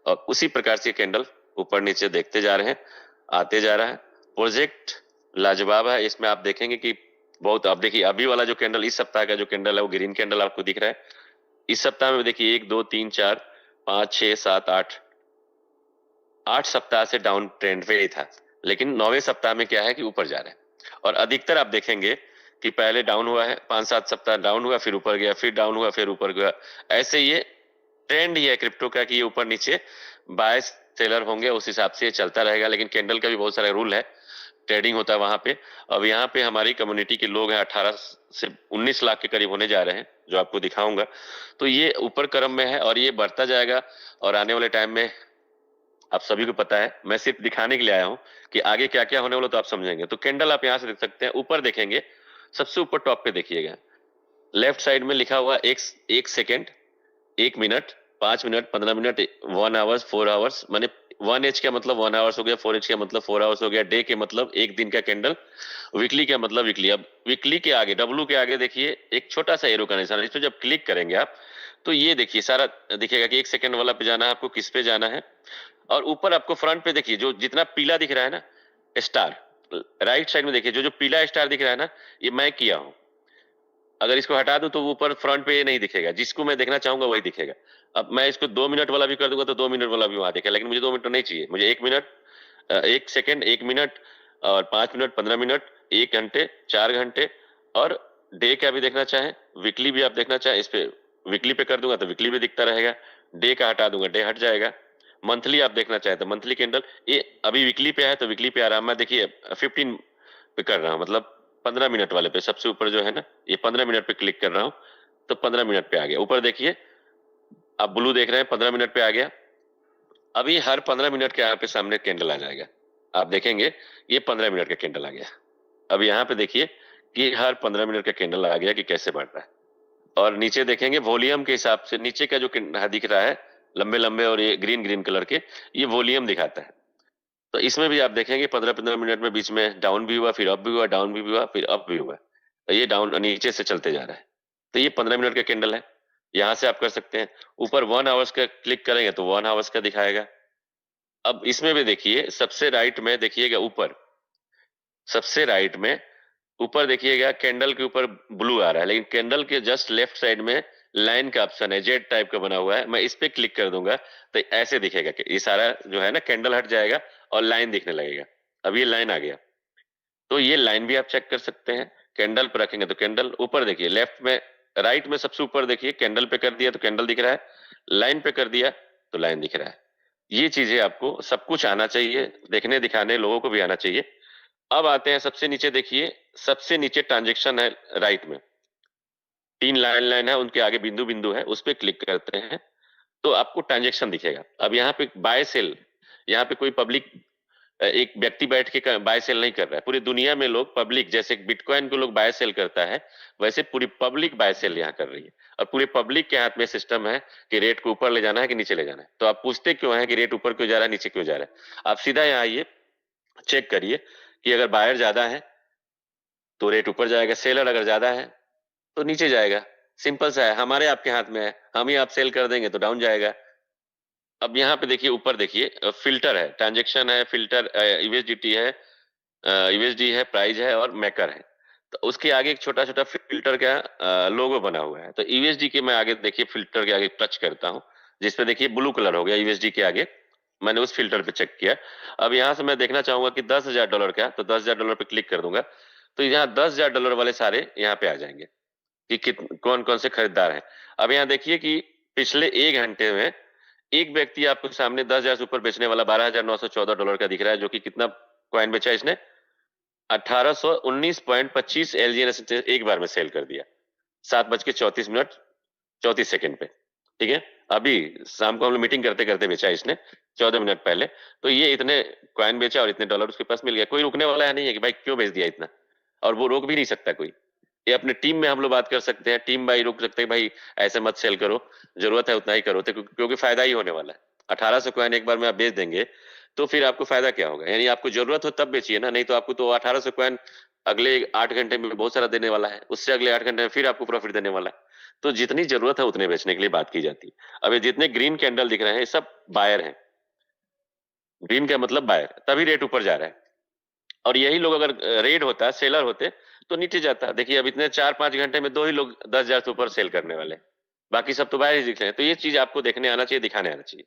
और उसी प्रकार से कैंडल ऊपर नीचे देखते जा रहे हैं, आते जा रहा है। प्रोजेक्ट लाजवाब है, इसमें आप देखेंगे कि बहुत, आप देखिए अभी वाला जो कैंडल, इस सप्ताह का जो कैंडल है, वो ग्रीन कैंडल आपको दिख रहा है। इस सप्ताह में देखिए 1 2 3 4 5 6 7 8 8 सप्ताह से डाउन ट्रेंड पे ही था, लेकिन 9वें सप्ताह में क्या है कि ऊपर जा रहा है। और अधिकतर आप देखेंगे कि पहले डाउन हुआ है, 5-7 सप्ताह डाउन हुआ, फिर ऊपर गया, फिर डाउन हुआ, फिर ऊपर गया। ऐसे ये ट्रेंड ही है क्रिप्टो का, कि ये ऊपर नीचे बाय सेलर होंगे, उस हिसाब से ये चलता रहेगा। लेकिन कैंडल का भी बहुत सारा रूल है, ट्रेडिंग होता है वहां पे। अब यहाँ पे हमारी कम्युनिटी के लोग हैं, 18 से 19 लाख के करीब होने जा रहे हैं, जो आपको दिखाऊंगा। तो ये ऊपर क्रम में है, और ये बढ़ता जाएगा। और आने वाले टाइम में आप सभी को पता है, मैं सिर्फ दिखाने के लिए आया हूं कि आगे क्या क्या होने वाला, तो आप समझेंगे। तो कैंडल आप यहां से देख सकते हैं, ऊपर देखेंगे, सबसे ऊपर टॉप पे देखिएगा, लेफ्ट साइड में लिखा हुआ एक second, 1 minute, 5 minute, 15 minute, 1 hours, 4 hours, माने 1 एच का मतलब 1 आवर्स हो गया, 4 एच का मतलब 4 आवर्स हो गया, डे के मतलब एक दिन का कैंडल, वीकली का मतलब वीकली। अब वीकली के आगे, डब्लू के आगे देखिए एक छोटा सा एरो का निशान है, इस पर जब क्लिक करेंगे आप, तो ये देखिए सारा दिखेगा कि 1 सेकेंड वाला पे जाना है आपको, किस पे जाना है। और ऊपर आपको फ्रंट पे देखिए, जो जितना पीला दिख रहा है ना स्टार, राइट साइड में देखिए, जो जो पीला स्टार दिख रहा है ना, ये मैं किया हूं। अगर इसको हटा दूं, तो ऊपर फ्रंट पे ये नहीं दिखेगा, जिसको मैं देखना चाहूंगा वही दिखेगा। अब मैं इसको 2 मिनट वाला भी कर दूंगा, तो 2 मिनट वाला भी वहां दिखेगा, लेकिन मुझे 2 मिनट नहीं चाहिए, मुझे 1 मिनट, 1 सेकेंड, 1 मिनट, और 5 मिनट, 15 मिनट, 1 घंटे, 4 घंटे, और डे का भी देखना चाहे, वीकली भी आप देखना चाहे, इस पे वीकली पे कर दूंगा तो वीकली भी दिखता रहेगा, डे का हटा दूंगा, डे हट जाएगा। मंथली आप देखना चाहे तो मंथली कैंडल, ये अभी वीकली पे है तो वीकली पे आ रहा है। मैं देखिए 15 पे कर रहा हूँ, मतलब 15 मिनट वाले पे, सबसे ऊपर जो है ना, ये 15 मिनट पे क्लिक कर रहा हूँ, तो 15 मिनट पे आ गया। ऊपर देखिए आप ब्लू देख रहे हैं, 15 मिनट पे आ गया। अभी हर 15 मिनट के यहाँ पे सामने कैंडल आ जाएगा, आप देखेंगे ये 15 मिनट का कैंडल आ गया। अब यहाँ पे देखिए कि हर 15 मिनट का कैंडल आ गया कि कैसे बढ़ रहा है। और नीचे देखेंगे वॉल्यूम के हिसाब से, नीचे का जो दिख रहा है लंबे लंबे और ये ग्रीन ग्रीन कलर के, ये वॉल्यूम दिखाता है। तो इसमें भी आप देखेंगे 15-15 मिनट में बीच में डाउन भी हुआ, फिर अप भी हुआ, डाउन भी हुआ, फिर अप भी हुआ। तो ये डाउन नीचे से चलते जा रहा है। तो ये 15 मिनट का कैंडल है, यहां से आप कर सकते हैं। ऊपर 1 आवर्स का क्लिक करेंगे तो 1 आवर्स का दिखाएगा। अब इसमें भी देखिए, सबसे राइट में देखिएगा, ऊपर सबसे राइट में ऊपर देखिएगा, कैंडल के ऊपर ब्लू आ रहा है, लेकिन कैंडल के जस्ट लेफ्ट साइड में लाइन का ऑप्शन है, जेड टाइप का बना हुआ है। मैं इस पे क्लिक कर दूंगा तो ऐसे दिखेगा कि ये सारा जो है ना कैंडल हट जाएगा, और लाइन दिखने लगेगा। अब ये लाइन आ गया, तो ये लाइन भी आप चेक कर सकते हैं। कैंडल पर रखेंगे तो कैंडल ऊपर देखिए, लेफ्ट में, राइट में सबसे ऊपर देखिए, कैंडल पे कर दिया तो कैंडल दिख रहा है, लाइन पे कर दिया तो लाइन दिख रहा है। ये चीजें आपको सब कुछ आना चाहिए, देखने दिखाने लोगों को भी आना चाहिए। अब आते हैं सबसे नीचे, देखिए सबसे नीचे ट्रांजेक्शन है, राइट में 3 लाइन है, उनके आगे बिंदु बिंदु है, उस पर क्लिक करते हैं तो आपको ट्रांजेक्शन दिखेगा। अब यहाँ पे बाय सेल, यहाँ पे कोई पब्लिक एक व्यक्ति बैठ के बाय सेल नहीं कर रहा है, पूरी दुनिया में लोग, पब्लिक, जैसे बिटकॉइन को लोग बाय सेल करता है, वैसे पूरी पब्लिक बाय सेल यहाँ कर रही है। और पूरी पब्लिक के हाथ में सिस्टम है कि रेट को ऊपर ले जाना है कि नीचे ले जाना है। तो आप पूछते क्यों है कि रेट ऊपर क्यों जा रहा है, नीचे क्यों जा रहा है? आप सीधा यहाँ आइए, चेक करिए कि अगर बायर ज्यादा है तो रेट ऊपर जाएगा, सेलर अगर ज्यादा है तो नीचे जाएगा। सिंपल सा है, हमारे आपके हाथ में है, हम ही आप सेल कर देंगे तो डाउन जाएगा। अब यहाँ पे देखिए, ऊपर देखिए, फिल्टर है, ट्रांजेक्शन है, फिल्टर यूएसडीटी है, यूएसडी है, प्राइस है और मैकर है। तो उसके आगे एक छोटा छोटा फिल्टर का लोगो बना हुआ है। तो यूएसडी के मैं आगे देखिए, फिल्टर के आगे टच करता हूँ, जिसपे देखिए ब्लू कलर हो गया यूएसडी के आगे, मैंने उस फिल्टर पे चेक किया। अब यहाँ से मैं देखना चाहूंगा कि $10,000 का, तो $10,000 पे क्लिक कर दूंगा, तो यहाँ $10,000 वाले सारे यहाँ पे आ जाएंगे कि कौन कौन से खरीदार हैं। अब यहाँ देखिए कि पिछले 1 घंटे में एक व्यक्ति आपको सामने 10,000 से ऊपर बेचने वाला $12,914 का दिख रहा है, जो कि कितना कॉइन बेचा इसने, 1819.25 एलजीएन एक बार में सेल कर दिया, 7:34 पे। ठीक है, अभी शाम को हम लोग मीटिंग करते करते बेचा इसने 14 मिनट पहले। तो ये इतने कॉइन बेचा और इतने डॉलर उसके पास मिल गया। कोई रुकने वाला है नहीं है कि भाई क्यों बेच दिया इतना, और वो रोक भी नहीं सकता कोई। ये अपने टीम में हम लोग बात कर सकते हैं, टीम भाई रोक सकते हैं, भाई ऐसे मत सेल करो, जरूरत है उतना ही करो, तो क्योंकि फायदा ही होने वाला है। 1800 कॉइन एक बार में आप बेच देंगे तो फिर आपको फायदा क्या होगा? यानी आपको जरूरत हो तब बेचिए ना, नहीं तो आपको तो 1800 कॉइन अगले 8 घंटे में बहुत सारा देने वाला है, उससे अगले 8 घंटे में फिर आपको प्रॉफिट देने वाला है। तो जितनी जरूरत है उतने बेचने के लिए बात की जाती है। अब ये जितने ग्रीन कैंडल दिख रहे हैं, ये सब बायर हैं। ग्रीन का मतलब बायर, तभी रेट ऊपर जा रहा है। और यही लोग अगर रेड होता, सेलर होते, तो नीचे जाता। देखिए अब इतने 4-5 घंटे में 2 ही लोग 10,000 से ऊपर सेल करने वाले, बाकी सब तो बाहर ही दिख रहे हैं। तो ये चीज आपको देखने आना चाहिए, दिखाने आना चाहिए।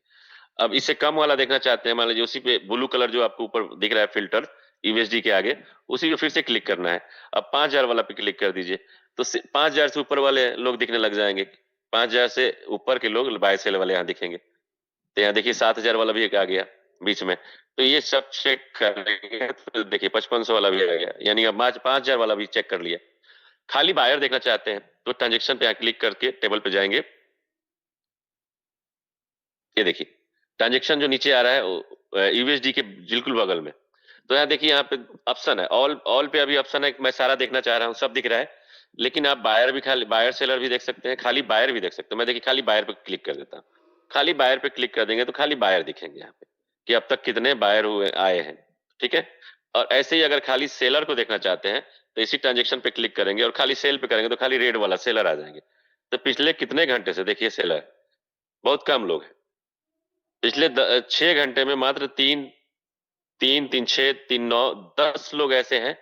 अब इससे कम वाला देखना चाहते हैं, मान लीजिए उसी पे ब्लू कलर जो आपको ऊपर दिख रहा है फिल्टर यूएसडी के आगे, उसी को फिर से क्लिक करना है। अब 5,000 वाला पे क्लिक कर दीजिए, तो 5,000 से ऊपर वाले लोग दिखने लग जाएंगे। 5,000 से ऊपर के लोग बाय सेल वाले यहाँ दिखेंगे। तो यहाँ देखिए 7,000 वाला भी एक आ गया बीच में। तो ये सब चेक करेंगे तो देखिए 5500 वाला भी आ गया, यानी अब 5,000 वाला भी चेक कर लिया। खाली बायर देखना चाहते हैं तो ट्रांजेक्शन पे यहाँ क्लिक करके टेबल पे जाएंगे। ये देखिए ट्रांजेक्शन जो नीचे आ रहा है यूएसडी के बिल्कुल बगल में। तो यहाँ देखिए, यहाँ पे ऑप्शन है, ऑल ऑल पे अभी ऑप्शन है, मैं सारा देखना चाह रहा हूँ, सब दिख रहा है। लेकिन आप बायर भी, खाली बायर सेलर भी देख सकते हैं, खाली बायर भी देख सकते हैं। मैं देखिए खाली बायर पे क्लिक कर देता हूँ। खाली बायर पे क्लिक कर देंगे तो खाली बायर दिखेंगे यहाँ पे कि अब तक कितने बायर हुए आए हैं। ठीक है, और ऐसे ही अगर खाली सेलर को देखना चाहते हैं तो इसी ट्रांजेक्शन पे क्लिक करेंगे और खाली सेल पे करेंगे तो खाली रेड वाला सेलर आ जाएंगे। तो पिछले कितने घंटे से देखिए सेलर बहुत कम लोग हैं। पिछले 6 घंटे में मात्र 3, 6, 3, 9, 10 लोग ऐसे हैं।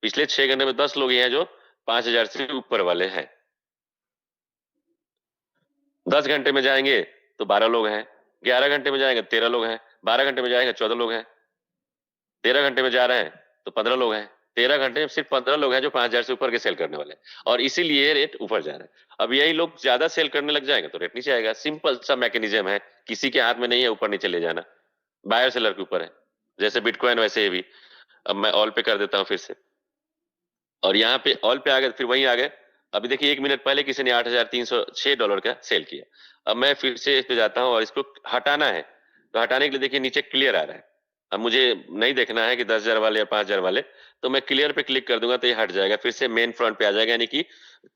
पिछले 6 घंटे में 10 लोग ही हैं जो 5,000 से ऊपर वाले हैं। 10 घंटे में जाएंगे तो 12 लोग हैं, 11 घंटे में जाएंगे 13 लोग हैं, 12 घंटे में जाएंगे 14 लोग हैं, 13 घंटे में जा रहे हैं तो 15 लोग हैं। 13 घंटे में सिर्फ 15 लोग हैं जो 5,000 से ऊपर के सेल करने वाले हैं, और इसीलिए रेट ऊपर जा रहा है। अब यही लोग ज्यादा सेल करने लग जाएंगे तो रेट नीचे आएगा। सिंपल सा मैकेनिज्म है, किसी के हाथ में नहीं है ऊपर नीचे ले जाना, बायर सेलर के ऊपर है। जैसे बिटकॉइन वैसे ही भी। अब मैं ऑल पे कर देता हूं फिर से, और यहाँ पे ऑल पे आ गए, फिर वहीं आ गए। अभी देखिए 1 मिनट पहले किसी ने $8,306 का सेल किया। अब मैं फिर से इस पे जाता हूँ और इसको हटाना है, तो हटाने के लिए देखिए नीचे क्लियर आ रहा है। अब मुझे नहीं देखना है कि 10,000 वाले या 5,000 वाले, तो मैं क्लियर पे क्लिक कर दूंगा तो ये हट जाएगा, फिर से मेन फ्रंट पे आ जाएगा। यानी कि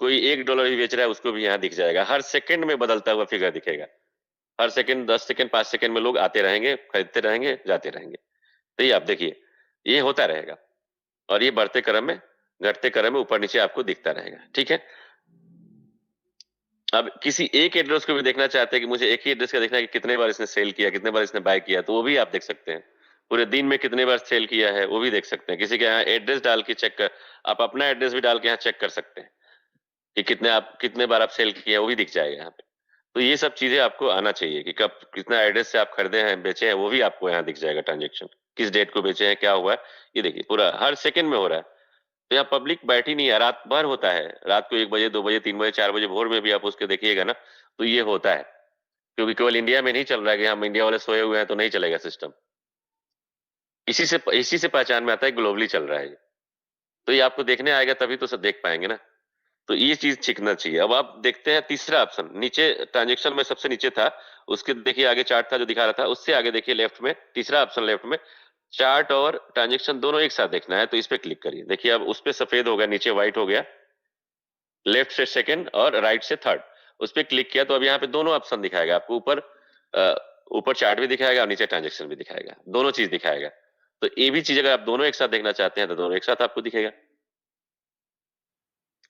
कोई $1 भी बेच रहा है उसको भी यहाँ दिख जाएगा। हर सेकंड में बदलता हुआ फिगर दिखेगा। हर सेकंड, 10 सेकंड, 5 सेकंड में लोग आते रहेंगे, खरीदते रहेंगे, जाते रहेंगे। तो ये आप देखिए, ये होता रहेगा, और ये बढ़ते क्रम में, घटते क्रम में, ऊपर नीचे आपको दिखता रहेगा। ठीक है, अब किसी एक एड्रेस को भी देखना चाहते हैं कि मुझे एक ही एड्रेस का देखना है कि कितने बार इसने सेल किया, कितने बार इसने बाय किया, तो वो भी आप देख सकते हैं। पूरे दिन में कितने बार सेल किया है वो भी देख सकते हैं। किसी के यहाँ एड्रेस डाल के चेक कर, आप अपना एड्रेस भी डाल के यहाँ चेक कर सकते हैं कि कितने बार आप सेल किया, वो भी दिख जाएगा यहाँ पे। तो ये सब चीजें आपको आना चाहिए कि कब कितना एड्रेस से आप खरीदे हैं, बेचे हैं, वो भी आपको यहाँ दिख जाएगा। ट्रांजेक्शन किस डेट को बेचे हैं, क्या हुआ है, ये देखिए पूरा हर सेकंड में हो रहा है। तो यहाँ पब्लिक बैठी नहीं है, रात भर होता है, रात को 1 बजे, 2 बजे, 3 बजे, 4 बजे भोर में भी आप उसके देखिएगा ना, तो ये होता है। क्योंकि केवल इंडिया में नहीं चल रहा है कि हम इंडिया वाले सोए हुए हैं तो नहीं चलेगा सिस्टम। इसी से पहचान में आता है ग्लोबली चल रहा है। तो ये आपको देखने आएगा तभी तो सब देख पाएंगे ना। तो ये चीज सीखना चाहिए। अब आप देखते हैं तीसरा ऑप्शन नीचे, ट्रांजेक्शन में सबसे नीचे था, उसके देखिए आगे चार्ट था जो दिखा रहा था, उससे आगे देखिए लेफ्ट में तीसरा ऑप्शन, लेफ्ट में चार्ट और ट्रांजेक्शन दोनों एक साथ देखना है तो इस पे क्लिक करिए। देखिए अब उस पे सफेद हो गया, नीचे व्हाइट हो गया, लेफ्ट से सेकंड और राइट से थर्ड। उस पे क्लिक किया तो अब यहाँ पे दोनों ऑप्शन दिखाएगा आपको, ऊपर ऊपर चार्ट भी दिखाएगा और नीचे ट्रांजेक्शन भी दिखाएगा, दोनों चीज दिखाएगा। तो ये भी चीज अगर आप दोनों एक साथ देखना चाहते हैं तो दोनों एक साथ आपको दिखेगा।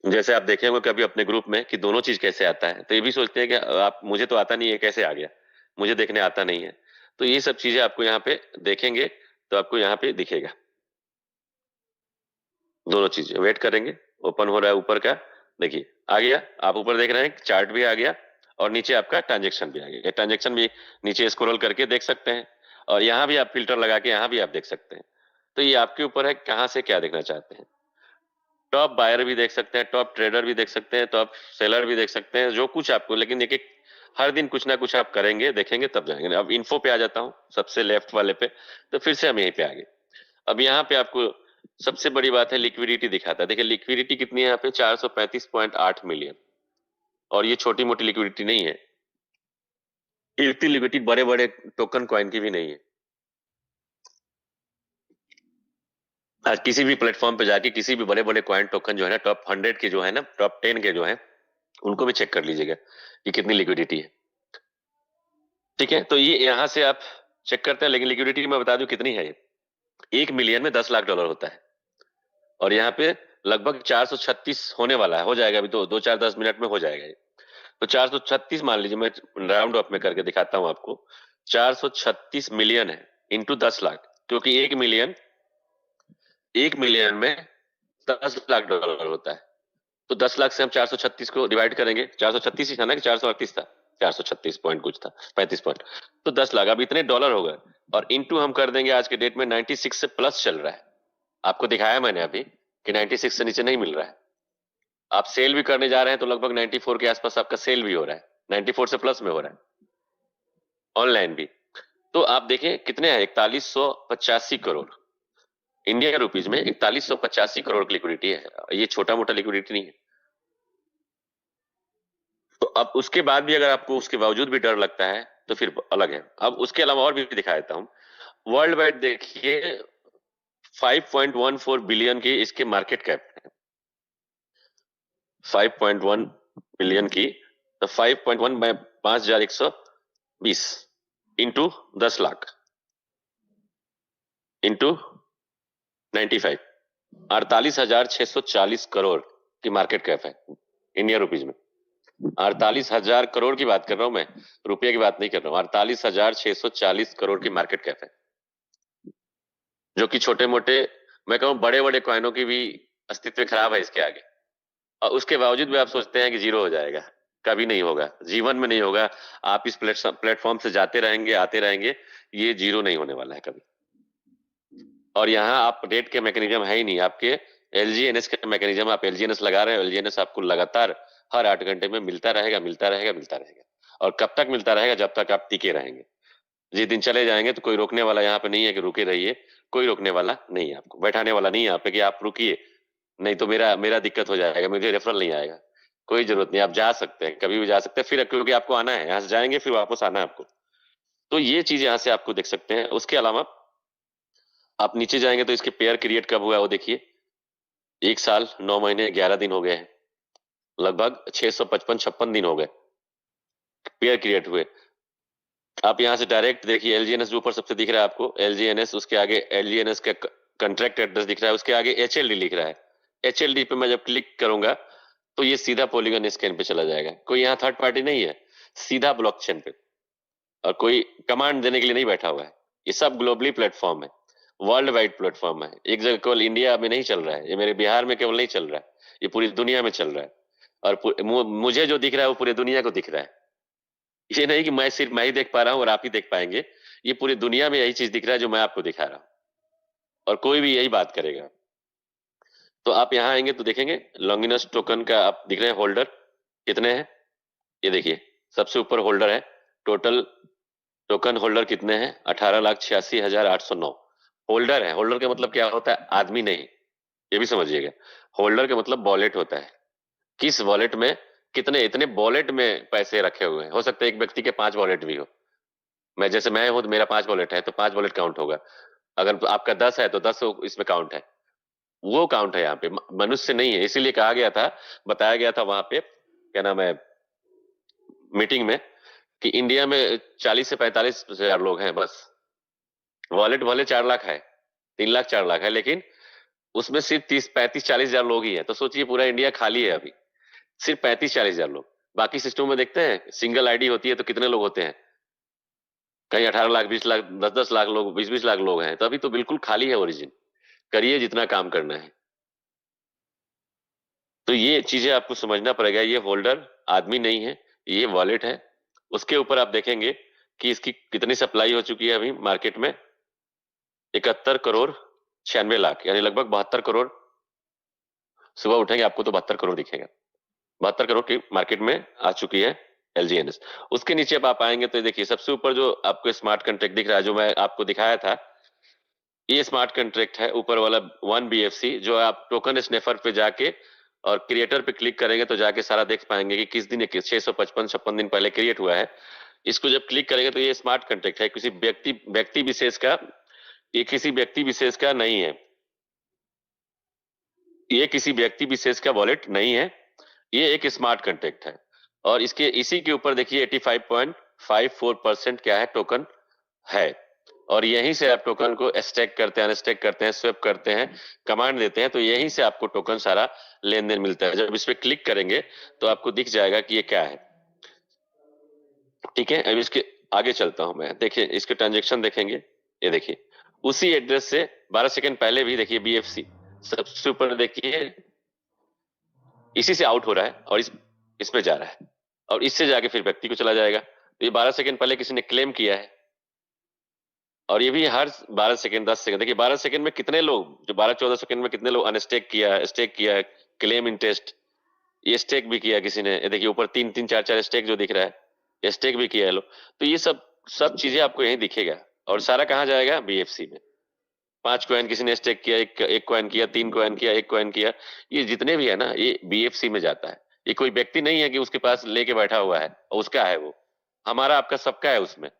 जैसे आप देखे होंगे कभी अपने ग्रुप में कि दोनों चीज कैसे आता है, तो ये भी सोचते हैं कि आप मुझे तो आता नहीं है, कैसे आ गया, मुझे देखने आता नहीं है। तो ये सब चीजें आपको यहाँ पे देखेंगे तो आपको यहाँ पे दिखेगा, दोनों चीज वेट करेंगे। ओपन हो रहा है ऊपर का, देखिए आ गया, आप ऊपर देख रहे हैं चार्ट भी आ गया और नीचे आपका ट्रांजेक्शन भी आ गया। ट्रांजेक्शन भी नीचे स्क्रॉल करके देख सकते हैं और यहाँ भी आप फिल्टर लगा के यहाँ भी आप देख सकते हैं। तो ये आपके ऊपर है कहाँ से क्या देखना चाहते हैं। टॉप बायर भी देख सकते हैं, टॉप ट्रेडर भी देख सकते हैं, टॉप सेलर भी देख सकते हैं, जो कुछ आपको, लेकिन एक एक हर दिन कुछ ना कुछ आप करेंगे देखेंगे तब जाएंगे। अब इन्फो पे आ जाता हूँ सबसे लेफ्ट वाले पे, तो फिर से हम यहीं पे आ गए। अब यहाँ पे आपको सबसे बड़ी बात है लिक्विडिटी दिखाता है। देखिए लिक्विडिटी कितनी है यहाँ पे, 435.8 मिलियन। और ये छोटी मोटी लिक्विडिटी नहीं है, इतनी लिक्विडिटी बड़े बड़े टोकन कॉइन की भी नहीं है। आज किसी भी प्लेटफॉर्म पे जाके किसी भी बड़े बड़े कॉइन टोकन जो है ना, टॉप 100 के जो है ना, टॉप 10 के जो है, उनको भी चेक कर लीजिएगा कि कितनी लिक्विडिटी है। ठीक है, तो ये यहां से आप चेक करते हैं, लेकिन लिक्विडिटी मैं बता दूं कितनी है। ये 1 मिलियन में 10 लाख डॉलर होता है और यहाँ पे लगभग 436 होने वाला है, हो जाएगा अभी तो 2 4 10 मिनट में हो जाएगा ये। तो 436 मान लीजिए, मैं राउंड अप में करके दिखाता हूं आपको। 436 मिलियन है इंटू 10 लाख, क्योंकि 1 मिलियन में 10 लाख डॉलर होता है। तो 10 लाख से हम 436 को डिवाइड करेंगे, 436 ही था ना कि 438 था, 436 पॉइंट कुछ था, 35 पॉइंट। तो 10 लाख, अब इतने डॉलर हो गए और इंटू हम कर देंगे, आज के डेट में 96 से प्लस चल रहा है। आपको दिखाया मैंने अभी कि 96 से नीचे नहीं मिल रहा है। आप सेल भी करने जा रहे हैं तो लगभग 94 के आसपास आपका सेल भी हो रहा है, 94 से प्लस में हो रहा है ऑनलाइन भी। तो आप देखें कितने हैं, 4185 करोड़ इंडिया के रुपीज में 4185 करोड़ की लिक्विडिटी है। ये छोटा मोटा लिक्विडिटी नहीं है। तो अब उसके बाद भी अगर आपको उसके बावजूद भी डर लगता है तो फिर अलग है। अब उसके अलावा और भी दिखा देता हूं। वर्ल्ड वाइड देखिए 5.14 बिलियन की इसके मार्केट कैप है, 5.1 बिलियन की। तो 5.1 by 5120 into 10 lakh into 95, 48,640 crore की मार्केट कैप है इंडिया रुपीज में। 48,000 करोड़ की बात कर रहा हूं मैं, रुपये की बात नहीं कर रहा हूं। 48,640 करोड़ की मार्केट कैप है, जो कि छोटे मोटे, मैं कहूं बड़े बड़े कॉइनों की भी अस्तित्व खराब है इसके आगे। और उसके बावजूद भी आप सोचते हैं कि जीरो हो जाएगा। कभी नहीं होगा, जीवन में नहीं होगा। आप इस प्लेटफॉर्म से जाते रहेंगे आते रहेंगे, ये जीरो नहीं होने वाला है कभी। और यहाँ आप रेट के मैकेनिज्म है ही नहीं आपके, एलजीएनएस का मैकेनिज्म। आप एलजीएनएस लगा रहे हो, एलजीएनएस आपको लगातार हर 8 घंटे में मिलता रहेगा, मिलता रहेगा, मिलता रहेगा। और कब तक मिलता रहेगा, जब तक आप टिके रहेंगे। जिस दिन चले जाएंगे तो कोई रोकने वाला यहाँ पे नहीं है कि रुके रहिए, कोई रोकने वाला नहीं है आपको, बैठाने वाला नहीं है यहाँ पे कि आप रुकिए, नहीं तो मेरा मेरा दिक्कत हो जाएगा, मुझे रेफरल नहीं आएगा। कोई जरूरत नहीं, आप जा सकते हैं, कभी भी जा सकते हैं फिर, क्योंकि आपको आना है, यहाँ से जाएंगे फिर वापस आना है आपको। तो ये चीज यहाँ से आपको देख सकते हैं। उसके अलावा आप नीचे जाएंगे तो इसके पेयर क्रिएट कब हुआ है वो देखिए। 1 साल 9 महीने 11 दिन हो गए हैं, लगभग 655-56 दिन हो गए पेयर क्रिएट हुए। आप यहाँ से डायरेक्ट देखिए, एलजीएनएस जो ऊपर सबसे दिख रहा है आपको, एलजीएनएस, उसके आगे एलजीएनएस का कंट्रैक्ट एड्रेस दिख रहा है, उसके आगे एचएलडी लिख रहा है। एचएलडी पे मैं जब क्लिक करूंगा तो ये सीधा पॉलीगन स्कैन पे चला जाएगा। कोई यहाँ थर्ड पार्टी नहीं है, सीधा ब्लॉकचेन पे, और कोई कमांड देने के लिए नहीं बैठा हुआ है। ये सब ग्लोबली प्लेटफॉर्म है, वर्ल्ड वाइड प्लेटफॉर्म है। एक जगह केवल इंडिया में नहीं चल रहा है, ये मेरे बिहार में केवल नहीं चल रहा है, ये पूरी दुनिया में चल रहा है। और मुझे जो दिख रहा है वो पूरी दुनिया को दिख रहा है। ये नहीं कि मैं सिर्फ मैं ही देख पा रहा हूं और आप ही देख पाएंगे, ये पूरी दुनिया में यही चीज दिख रहा है जो मैं आपको दिखा रहा हूं, और कोई भी यही बात करेगा। तो आप यहाँ आएंगे तो देखेंगे लॉन्गिनस टोकन का आप दिख रहे हैं होल्डर कितने हैं, ये देखिए सबसे ऊपर होल्डर है। टोटल टोकन होल्डर कितने हैं, 18,86,809 होल्डर है। होल्डर का मतलब क्या होता है, आदमी नहीं, ये भी समझिएगा। होल्डर का मतलब वॉलेट होता है, किस वॉलेट में कितने, इतने वॉलेट में पैसे रखे हुए हैं। हो सकता है एक व्यक्ति के 5 वॉलेट भी हो, मैं जैसे मैं हूं तो मेरा 5 वॉलेट है तो 5 वॉलेट काउंट होगा। अगर आपका 10 है तो 10 इसमें काउंट है, वो काउंट है यहाँ पे, मनुष्य नहीं है। इसीलिए कहा गया था, बताया गया था वहां पे, क्या नाम है, मीटिंग में, कि इंडिया में 40 से 45 हजार लोग हैं बस। वॉलेट भले 4 लाख है, 3 लाख 4 लाख है, लेकिन उसमें सिर्फ 30 35 40 हजार लोग ही है। तो सोचिए पूरा इंडिया खाली है अभी, सिर्फ 35 40 हजार लोग। बाकी सिस्टम में देखते हैं सिंगल आईडी होती है तो कितने लोग होते हैं, कहीं 18 लाख 20 लाख 10 10 लाख लोग 20 20 लाख लोग हैं। तो अभी तो बिल्कुल खाली है ओरिजिन। करिए जितना काम करना है। तो ये चीजें आपको समझना पड़ेगा। ये होल्डर आदमी नहीं है, ये वॉलेट है। उसके ऊपर आप देखेंगे कि इसकी कितनी सप्लाई हो चुकी है अभी मार्केट में, 71 करोड़ 96 लाख, यानी लगभग 72 करोड़। सुबह उठेंगे आपको तो 72 करोड़ दिखेगा। 72 करोड़ की मार्केट में आ चुकी है एलजीएनएस। उसके नीचे अब आप आएंगे तो देखिए सबसे ऊपर जो आपको स्मार्ट कॉन्ट्रैक्ट दिख रहा है, जो मैं आपको दिखाया था, ये स्मार्ट कॉन्ट्रैक्ट है ऊपर वाला 1 BFC, जो आप टोकन स्नेफर पे जाके और क्रिएटर पे क्लिक करेंगे तो जाके सारा देख पाएंगे कि किस दिन 655 56 दिन पहले क्रिएट हुआ है। इसको जब क्लिक करेंगे तो ये स्मार्ट कॉन्ट्रैक्ट है, किसी व्यक्ति व्यक्ति विशेष का, ये किसी व्यक्ति विशेष का नहीं है, ये किसी व्यक्ति विशेष का वॉलेट नहीं है, ये एक स्मार्ट कॉन्ट्रैक्ट है। और इसके इसी के ऊपर देखिए 85.54% क्या है, टोकन है। और यहीं से आप टोकन को स्टैक करते हैं, अनस्टैक करते हैं, स्वैप करते हैं, कमांड देते हैं, तो यहीं से आपको टोकन सारा लेन देन मिलता है। जब इस पे क्लिक करेंगे तो आपको दिख जाएगा कि ये क्या है। ठीक है, अब इसके आगे चलता हूं मैं। देखिए इसके ट्रांजेक्शन देखेंगे, ये देखिए उसी एड्रेस से 12 सेकंड पहले भी देखिए बीएफसी सबसे ऊपर देखिए, इसी से आउट हो रहा है और इस पे जा रहा है, और इससे जाके फिर व्यक्ति को चला जाएगा। तो ये 12 सेकंड पहले किसी ने क्लेम किया है, और ये भी हर 12 सेकंड 10 सेकंड, देखिए 12 सेकंड में कितने लोग, जो 12 14 सेकंड में कितने लोग अनस्टेक किया है, स्टेक किया है, क्लेम इंटरेस्ट, ये स्टेक भी किया किसी ने। ये देखिए ऊपर 3 3 4 4 स्टेक जो दिख रहा है, ये स्टेक भी किया है लोग। तो ये सब सब चीजें आपको यही दिखेगा, और सारा कहाँ जाएगा, बीएफसी में। 5 कॉइन किसी ने स्टेक किया, एक कॉइन किया, 3 कॉइन किया, 1 कॉइन किया, ये जितने भी है ना, ये बीएफसी में जाता है। ये कोई व्यक्ति नहीं है कि उसके पास लेके बैठा हुआ है और उसका है वो, हमारा आपका सबका है उसमें।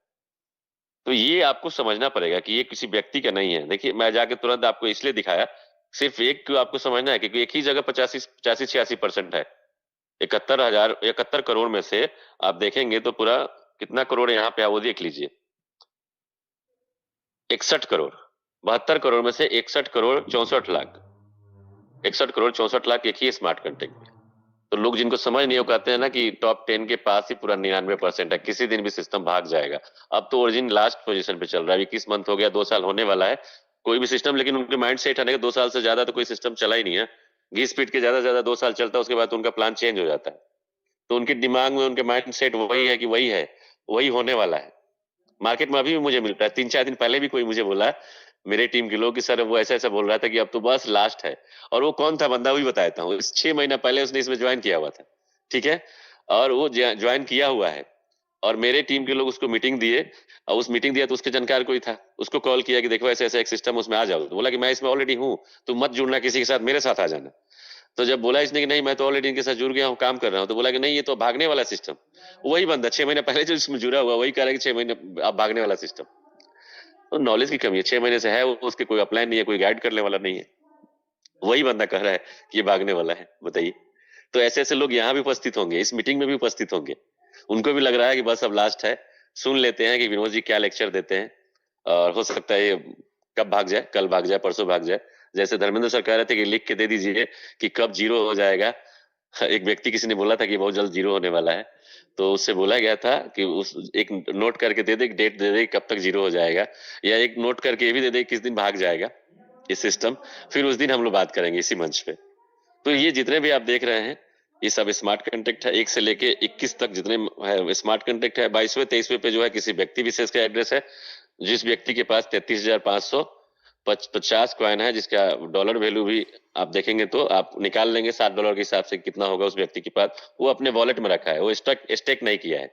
तो ये आपको समझना पड़ेगा कि ये किसी व्यक्ति का नहीं है। देखिए मैं जाके तुरंत आपको इसलिए दिखाया, सिर्फ एक क्यों आपको समझना है, क्योंकि एक ही जगह 85 85 86% है। 71 करोड़ में से आप देखेंगे तो पूरा कितना करोड़ यहाँ पे है वो देख लीजिए, 61 करोड़। 72 करोड़ में से 61 करोड़ 64 लाख, 61 करोड़ 64 लाख एक ही स्मार्ट कॉन्ट्रैक्ट में। तो लोग जिनको समझ नहीं, हो कहते हैं ना कि टॉप 10 के पास ही पूरा 99% है, किसी दिन भी सिस्टम भाग जाएगा। अब तो ओरिजिन लास्ट पोजीशन पे चल रहा है, 21 मंथ हो गया, 2 साल होने वाला है कोई भी सिस्टम, लेकिन उनके माइंड सेट है ना कि 2 साल से ज्यादा तो कोई सिस्टम चला ही नहीं है। घी स्पीड के ज्यादा से ज्यादा 2 साल चलता है, उसके बाद तो उनका प्लान चेंज हो जाता है। तो उनके दिमाग में उनके माइंड सेट वही है कि वही है, वही होने वाला है। मार्केट में अभी भी मुझे मिलता है, 3 4 दिन पहले भी कोई मुझे बोला मेरे टीम के लोग कि सर वो ऐसा ऐसा बोल रहा था कि अब तो बस लास्ट है। और वो कौन था बंदा, वही बताता हूँ, 6 महीना पहले उसने इसमें ज्वाइन किया हुआ था। ठीक है, और वो ज्वाइन किया हुआ है, और मेरे टीम के लोग उसको मीटिंग दिए, और उस मीटिंग दिया तो उसके जानकार कोई था, उसको कॉल किया कि देखो ऐसे ऐसा एक सिस्टम उसमें आ जाओ, तो बोला कि मैं इसमें ऑलरेडी हूँ, तुम मत जुड़ना किसी के साथ, मेरे साथ आ जाना। तो जब बोला इसने कि नहीं मैं तो ऑलरेडी इनके साथ जुड़ गया हूँ, काम कर रहा हूँ, तो बोला कि नहीं ये तो भागने वाला सिस्टम। वही बंदा 6 महीने पहले जो इसमें जुड़ा हुआ वही कह रहा है कि 6 महीने आप भागने वाला सिस्टम। तो नॉलेज की कमी है, 6 महीने से है वो, उसके कोई अपलाइन नहीं है, कोई गाइड करने वाला नहीं है, वही बंदा कह रहा है कि ये भागने वाला है, बताइए। तो ऐसे ऐसे लोग यहाँ भी उपस्थित होंगे, इस मीटिंग में भी उपस्थित होंगे, उनको भी लग रहा है कि बस अब लास्ट है, सुन लेते हैं कि विनोद जी क्या लेक्चर देते हैं, और हो सकता है ये कब भाग जाए, कल भाग जाए, परसों भाग जाए। जैसे धर्मेंद्र सर कह रहे थे कि लिख के दे दीजिए कि कब जीरो हो जाएगा। एक व्यक्ति किसी ने बोला था कि बहुत जल्द जीरो होने वाला है, तो उससे बोला गया था कि उस एक नोट करके दे दे, डेट दे दे कब तक जीरो हो जाएगा, या एक नोट करके ये भी दे दे किस दिन भाग जाएगा ये सिस्टम, फिर उस दिन हम लोग बात करेंगे इसी मंच पे। तो ये जितने भी आप देख रहे हैं ये सब स्मार्ट कॉन्ट्रैक्ट है, 1 से लेके 21 तक जितने है स्मार्ट कॉन्ट्रैक्ट है। 22वें 23वें पे जो है किसी व्यक्ति विशेष का एड्रेस है, जिस व्यक्ति के पास 33,550 कॉइन है, जिसका डॉलर वैल्यू भी आप देखेंगे तो आप निकाल लेंगे $7 के हिसाब से कितना होगा उस व्यक्ति के पास, वो अपने वॉलेट में रखा है, वो स्टेक नहीं किया है।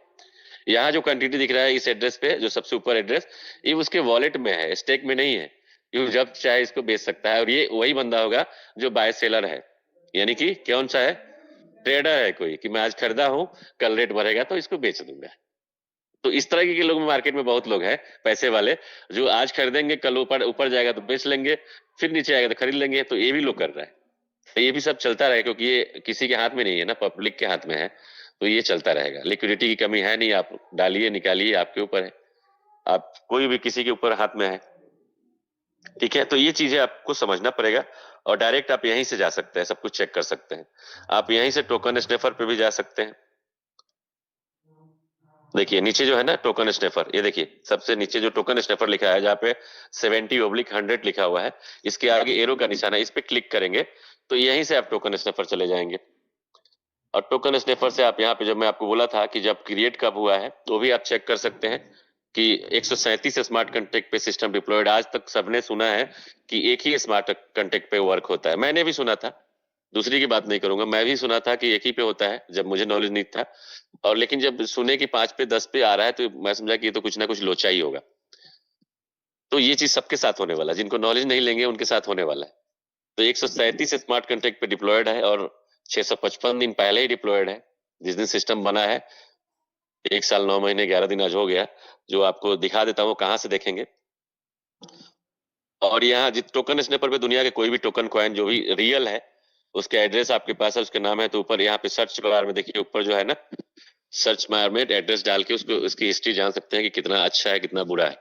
यहाँ जो क्वांटिटी दिख रहा है इस एड्रेस पे, जो सबसे ऊपर एड्रेस, ये उसके वॉलेट में है, स्टेक में नहीं है। ये जब चाहे इसको बेच सकता है, और ये वही बंदा होगा जो बाय सेलर है, यानी कि कौन सा है, ट्रेडर है कोई, कि मैं आज खरीदा हूं कल रेट बढ़ेगा तो इसको बेच दूंगा। तो इस तरह के लोग मार्केट में बहुत लोग हैं, पैसे वाले, जो आज खरीदेंगे कल ऊपर ऊपर जाएगा तो बेच लेंगे, फिर नीचे आएगा तो खरीद लेंगे। तो ये भी लोग कर रहे हैं, तो ये भी सब चलता रहेगा, क्योंकि ये किसी के हाथ में नहीं है ना, पब्लिक के हाथ में है। तो ये चलता रहेगा, लिक्विडिटी की कमी है नहीं, आप डालिए निकालिए, आपके ऊपर है, आप कोई भी किसी के ऊपर हाथ में है। ठीक है, तो ये चीजें आपको समझना पड़ेगा। और डायरेक्ट आप यहीं से जा सकते हैं, सब कुछ चेक कर सकते हैं। आप यहीं से टोकन स्नैफर पे भी जा सकते हैं। देखिए नीचे जो है ना टोकन स्नैफर, ये देखिए सबसे नीचे जो टोकन स्नैफर लिखा है, जहाँ पे 70/100 लिखा हुआ है, इसके आगे एरो का निशान है, इस पे क्लिक करेंगे तो यहीं से आप टोकन स्नैफर चले जाएंगे। और टोकन स्नैफर से आप यहाँ पे, जब मैं आपको बोला था कि जब क्रिएट कब हुआ है, तो भी आप चेक कर सकते हैं कि 137 स्मार्ट कॉन्ट्रैक्ट पे सिस्टम डिप्लॉयड। आज तक सबने सुना है कि एक ही स्मार्ट कॉन्ट्रैक्ट पे वर्क होता है, मैंने भी सुना था, दूसरी की बात नहीं करूंगा, मैं भी सुना था कि एक ही पे होता है, जब मुझे नॉलेज नहीं था। और लेकिन जब सुने कि 5 पे 10 पे आ रहा है, तो मैं समझा कि ये तो कुछ ना कुछ लोचा ही होगा। तो ये चीज सबके साथ होने वाला है, जिनको नॉलेज नहीं लेंगे उनके साथ होने वाला है। तो 137 स्मार्ट कॉन्ट्रैक्ट पे डिप्लॉयड है, और 655 दिन पहले ही डिप्लॉयड है, जिस दिन सिस्टम बना है। 1 साल 9 महीने 11 दिन आज हो गया, जो आपको दिखा देता हूँ कहाँ से देखेंगे। और यहाँ जिस टोकन स्नैपर पे दुनिया के कोई भी टोकन कॉइन जो भी रियल है, उसके एड्रेस आपके पास है, उसके नाम है, तो ऊपर यहाँ पे सर्च बार में देखिए, ऊपर जो है ना, सर्च बार में एड्रेस डाल के उसको उसकी हिस्ट्री जान सकते हैं कि कितना अच्छा है कितना बुरा है।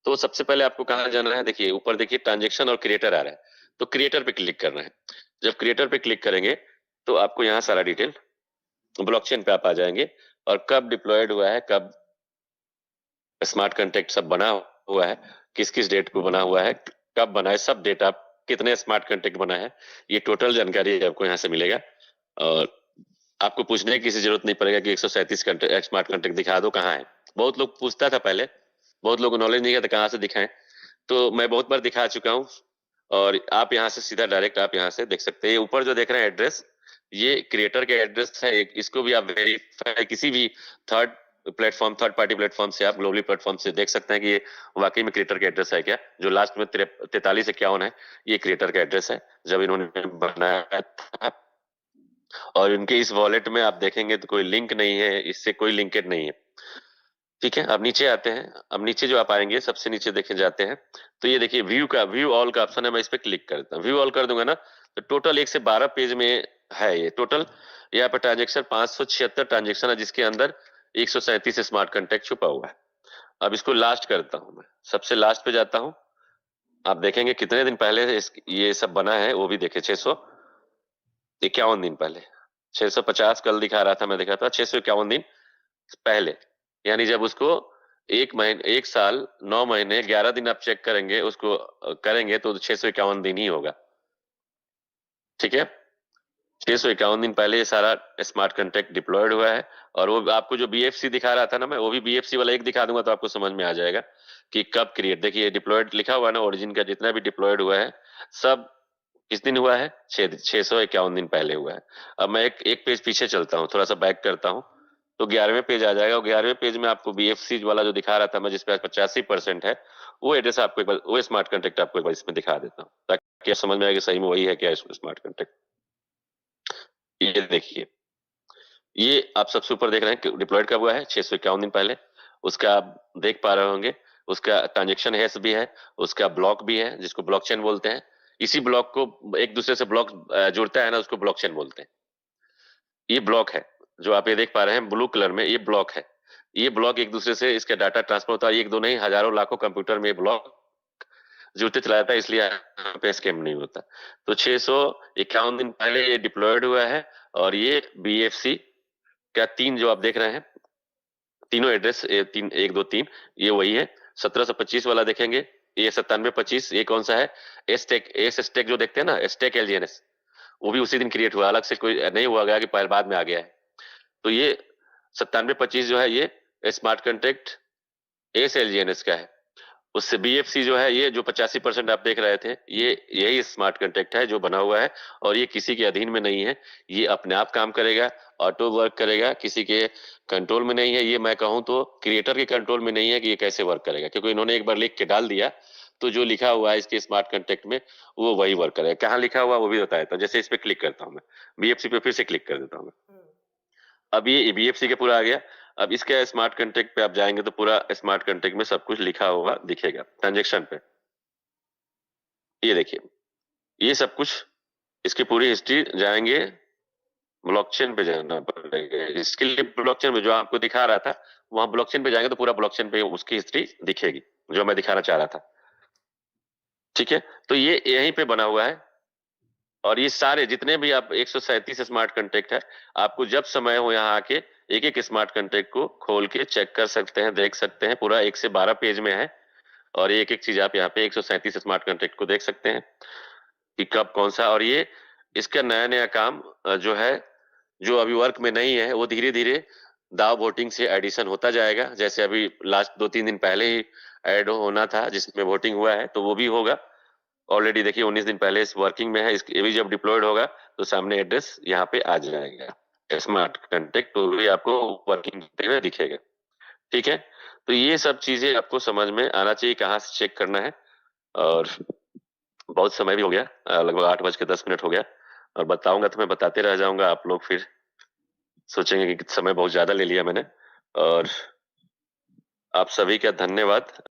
तो सबसे पहले आपको कहाँ जाना है, देखिए ऊपर देखिए ट्रांजेक्शन और क्रिएटर आ रहा है, तो क्रिएटर पे क्लिक करना है। जब क्रिएटर पे क्लिक करेंगे तो आपको यहाँ सारा डिटेल ब्लॉकचेन पे आप आ जाएंगे, और कब डिप्लॉयड हुआ है, कब स्मार्ट कॉन्ट्रैक्ट सब बना हुआ है, किस किस डेट को बना हुआ है, कब बना है, सब डेटा, कितने स्मार्ट कॉन्ट्रैक्ट बना है, ये टोटल जानकारी आपको यहाँ से मिलेगा। और आपको पूछने की किसी जरूरत नहीं पड़ेगा कि 137 स्मार्ट कॉन्ट्रैक्ट दिखा दो, कहाँ है। बहुत लोग पूछता था पहले, बहुत लोग को नॉलेज नहीं है, तो कहाँ से दिखाएं। तो मैं बहुत बार दिखा चुका हूँ, और आप यहाँ से सीधा डायरेक्ट आप यहाँ से देख सकते हैं। ये ऊपर जो देख रहे हैं एड्रेस, ये क्रिएटर के एड्रेस है, इसको भी आप वेरीफाई किसी भी third platform, third party platform से, आप ग्लोबली प्लेटफॉर्म से देख सकते हैं कि ये वाकई में क्रिएटर का एड्रेस है क्या। जो लास्ट में 4351 है, ये क्रिएटर का एड्रेस है, जब इन्होंने बनाया था। और इनके इस वॉलेट में आप देखेंगे तो कोई लिंक नहीं है, इससे कोई लिंकेज नहीं है। ठीक है, अब नीचे आते हैं। अब नीचे जो आप आएंगे, सबसे नीचे देखे जाते हैं, तो ये देखिए व्यू ऑल का ऑप्शन है, मैं इस पे क्लिक करता हूँ। व्यू ऑल कर दूंगा ना, तो टोटल 1 से 12 पेज में है ये टोटल। यहाँ पे ट्रांजेक्शन 576 ट्रांजेक्शन है, जिसके अंदर 137 स्मार्ट कॉन्ट्रैक्ट छुपा हुआ है। अब इसको लास्ट करता हूँ, मैं सबसे लास्ट पे जाता हूँ। आप देखेंगे कितने दिन पहले ये सब बना है, वो भी देखे, 651 दिन पहले। 650 कल दिखा रहा था, मैं देखा था 651 दिन पहले। यानी जब उसको 1 साल 9 महीने 11 दिन आप चेक करेंगे, उसको करेंगे तो 651 दिन ही होगा। ठीक है, 651 दिन पहले ये सारा स्मार्ट कॉन्ट्रैक्ट डिप्लॉयड हुआ है। और वो आपको जो बीएफसी दिखा रहा था ना, मैं वो भी बीएफसी वाला एक दिखा दूंगा, तो आपको समझ में आ जाएगा कि कब क्रिएट। देखिए डिप्लॉयड लिखा हुआ है ना, ओरिजिन का जितना भी डिप्लॉयड हुआ है, सब किस दिन हुआ है, 651 दिन पहले हुआ है। अब मैं एक पेज पीछे चलता हूँ, थोड़ा सा बैक करता हूँ, तो 11वें पेज आ जाएगा। और 11वें पेज में आपको बीएफसी वाला जो दिखा रहा था मैं, जिसपे 85% है, वो एड्रेस आपको एक बार, वो स्मार्ट कॉन्ट्रैक्ट आपको एक बार इसमें दिखा देता हूँ, ताकि समझ में आए कि सही में वही है क्या स्मार्ट कॉन्ट्रैक्ट। ये देखिए, ये आप सबसे ऊपर देख रहे हैं डिप्लॉयड कब हुआ है, 651 दिन पहले। उसका आप देख पा रहे होंगे, उसका ट्रांजेक्शन हैश भी है, उसका ब्लॉक भी है, जिसको ब्लॉकचेन बोलते हैं। इसी ब्लॉक को एक दूसरे से ब्लॉक जुड़ता है ना, उसको ब्लॉकचेन बोलते हैं। ये ब्लॉक है, जो आप ये देख पा रहे हैं ब्लू कलर में, ये ब्लॉक है। ये ब्लॉक एक दूसरे से इसका डाटा ट्रांसफर होता है, एक दो नहीं, हजारों लाखों कंप्यूटर में ब्लॉक जुड़ते चला जाता है, इसलिए यहाँ पे स्कैम नहीं होता। तो 651 दिन पहले ये डिप्लॉयड हुआ है। और ये बीएफसी का 3 जो आप देख रहे हैं, तीनों एड्रेस, 1 2 3, ये वही है। 1725 वाला देखेंगे, ये 9725, ये कौन सा है, एस स्टेक जो देखते हैं ना, स्टेक एलजीएनएस, वो भी उसी दिन क्रिएट हुआ, अलग से कोई नहीं हुआ गया कि पहले बाद में आ गया है। तो ये 9725 जो है, ये स्मार्ट कॉन्ट्रैक्ट एस एलजीएनएस का है। उससे बीएफसी जो है, ये जो 85% आप देख रहे थे, ये यही स्मार्ट कॉन्ट्रैक्ट है जो बना हुआ है। और ये किसी के अधीन में नहीं है, ये अपने आप काम करेगा, ऑटो वर्क करेगा, किसी के कंट्रोल में नहीं है। ये मैं कहूं तो क्रिएटर के कंट्रोल में नहीं है कि ये कैसे वर्क करेगा, क्योंकि इन्होंने एक बार लिख के डाल दिया, तो जो लिखा हुआ है इसके स्मार्ट कॉन्ट्रैक्ट में, वो वही वर्क करेगा। कहाँ लिखा हुआ वो भी बता देता हूँ। जैसे इस पे क्लिक करता हूँ मैं, बीएफसी पे फिर से क्लिक कर देता हूँ मैं। अब ये बीएफसी के पूरा आ गया। अब इसके स्मार्ट कॉन्ट्रैक्ट पे आप जाएंगे तो पूरा स्मार्ट कॉन्ट्रैक्ट में सब कुछ लिखा हुआ दिखेगा ट्रांजेक्शन पे। ये देखिए, ये सब कुछ, इसकी पूरी हिस्ट्री जाएंगे, ब्लॉकचेन पे जाना पड़ेगा इसके लिए। ब्लॉकचेन में जो आपको दिखा रहा था, वहां ब्लॉकचेन पे जाएंगे तो पूरा ब्लॉकचेन पे उसकी हिस्ट्री दिखेगी, जो मैं दिखाना चाह रहा था। ठीक है, तो ये यहीं पे बना हुआ है। और ये सारे जितने भी आप 137 स्मार्ट कॉन्ट्रैक्ट है, आपको जब समय हो यहाँ आके एक एक स्मार्ट कॉन्ट्रैक्ट को खोल के चेक कर सकते हैं, देख सकते हैं। पूरा 1 से 12 पेज में है, और एक एक चीज आप यहाँ पे 137 स्मार्ट कॉन्ट्रैक्ट को देख सकते हैं कि कब कौन सा। और ये इसका नया नया काम जो है, जो अभी वर्क में नहीं है, वो धीरे धीरे दाव वोटिंग से एडिशन होता जाएगा। जैसे अभी लास्ट 2-3 दिन पहले ही ऐड होना था जिसमें वोटिंग हुआ है, तो वो भी होगा। ऑलरेडी देखिए 19 दिन पहले इस वर्किंग में है। ये भी जब डिप्लॉयड होगा तो सामने एड्रेस यहाँ पे आ जाएगा स्मार्ट कॉन्टैक्ट, तो भी आपको वर्किंग में दिखेगा। ठीक है, तो ये सब चीजें आपको समझ में आना चाहिए, कहाँ से चेक करना है। और बहुत समय भी हो गया, लगभग 8:10 हो गया, और बताऊंगा तो मैं बताते रह जाऊंगा, आप लोग फिर सोचेंगे कि समय बहुत ज्यादा ले लिया मैंने। और आप सभी का धन्यवाद।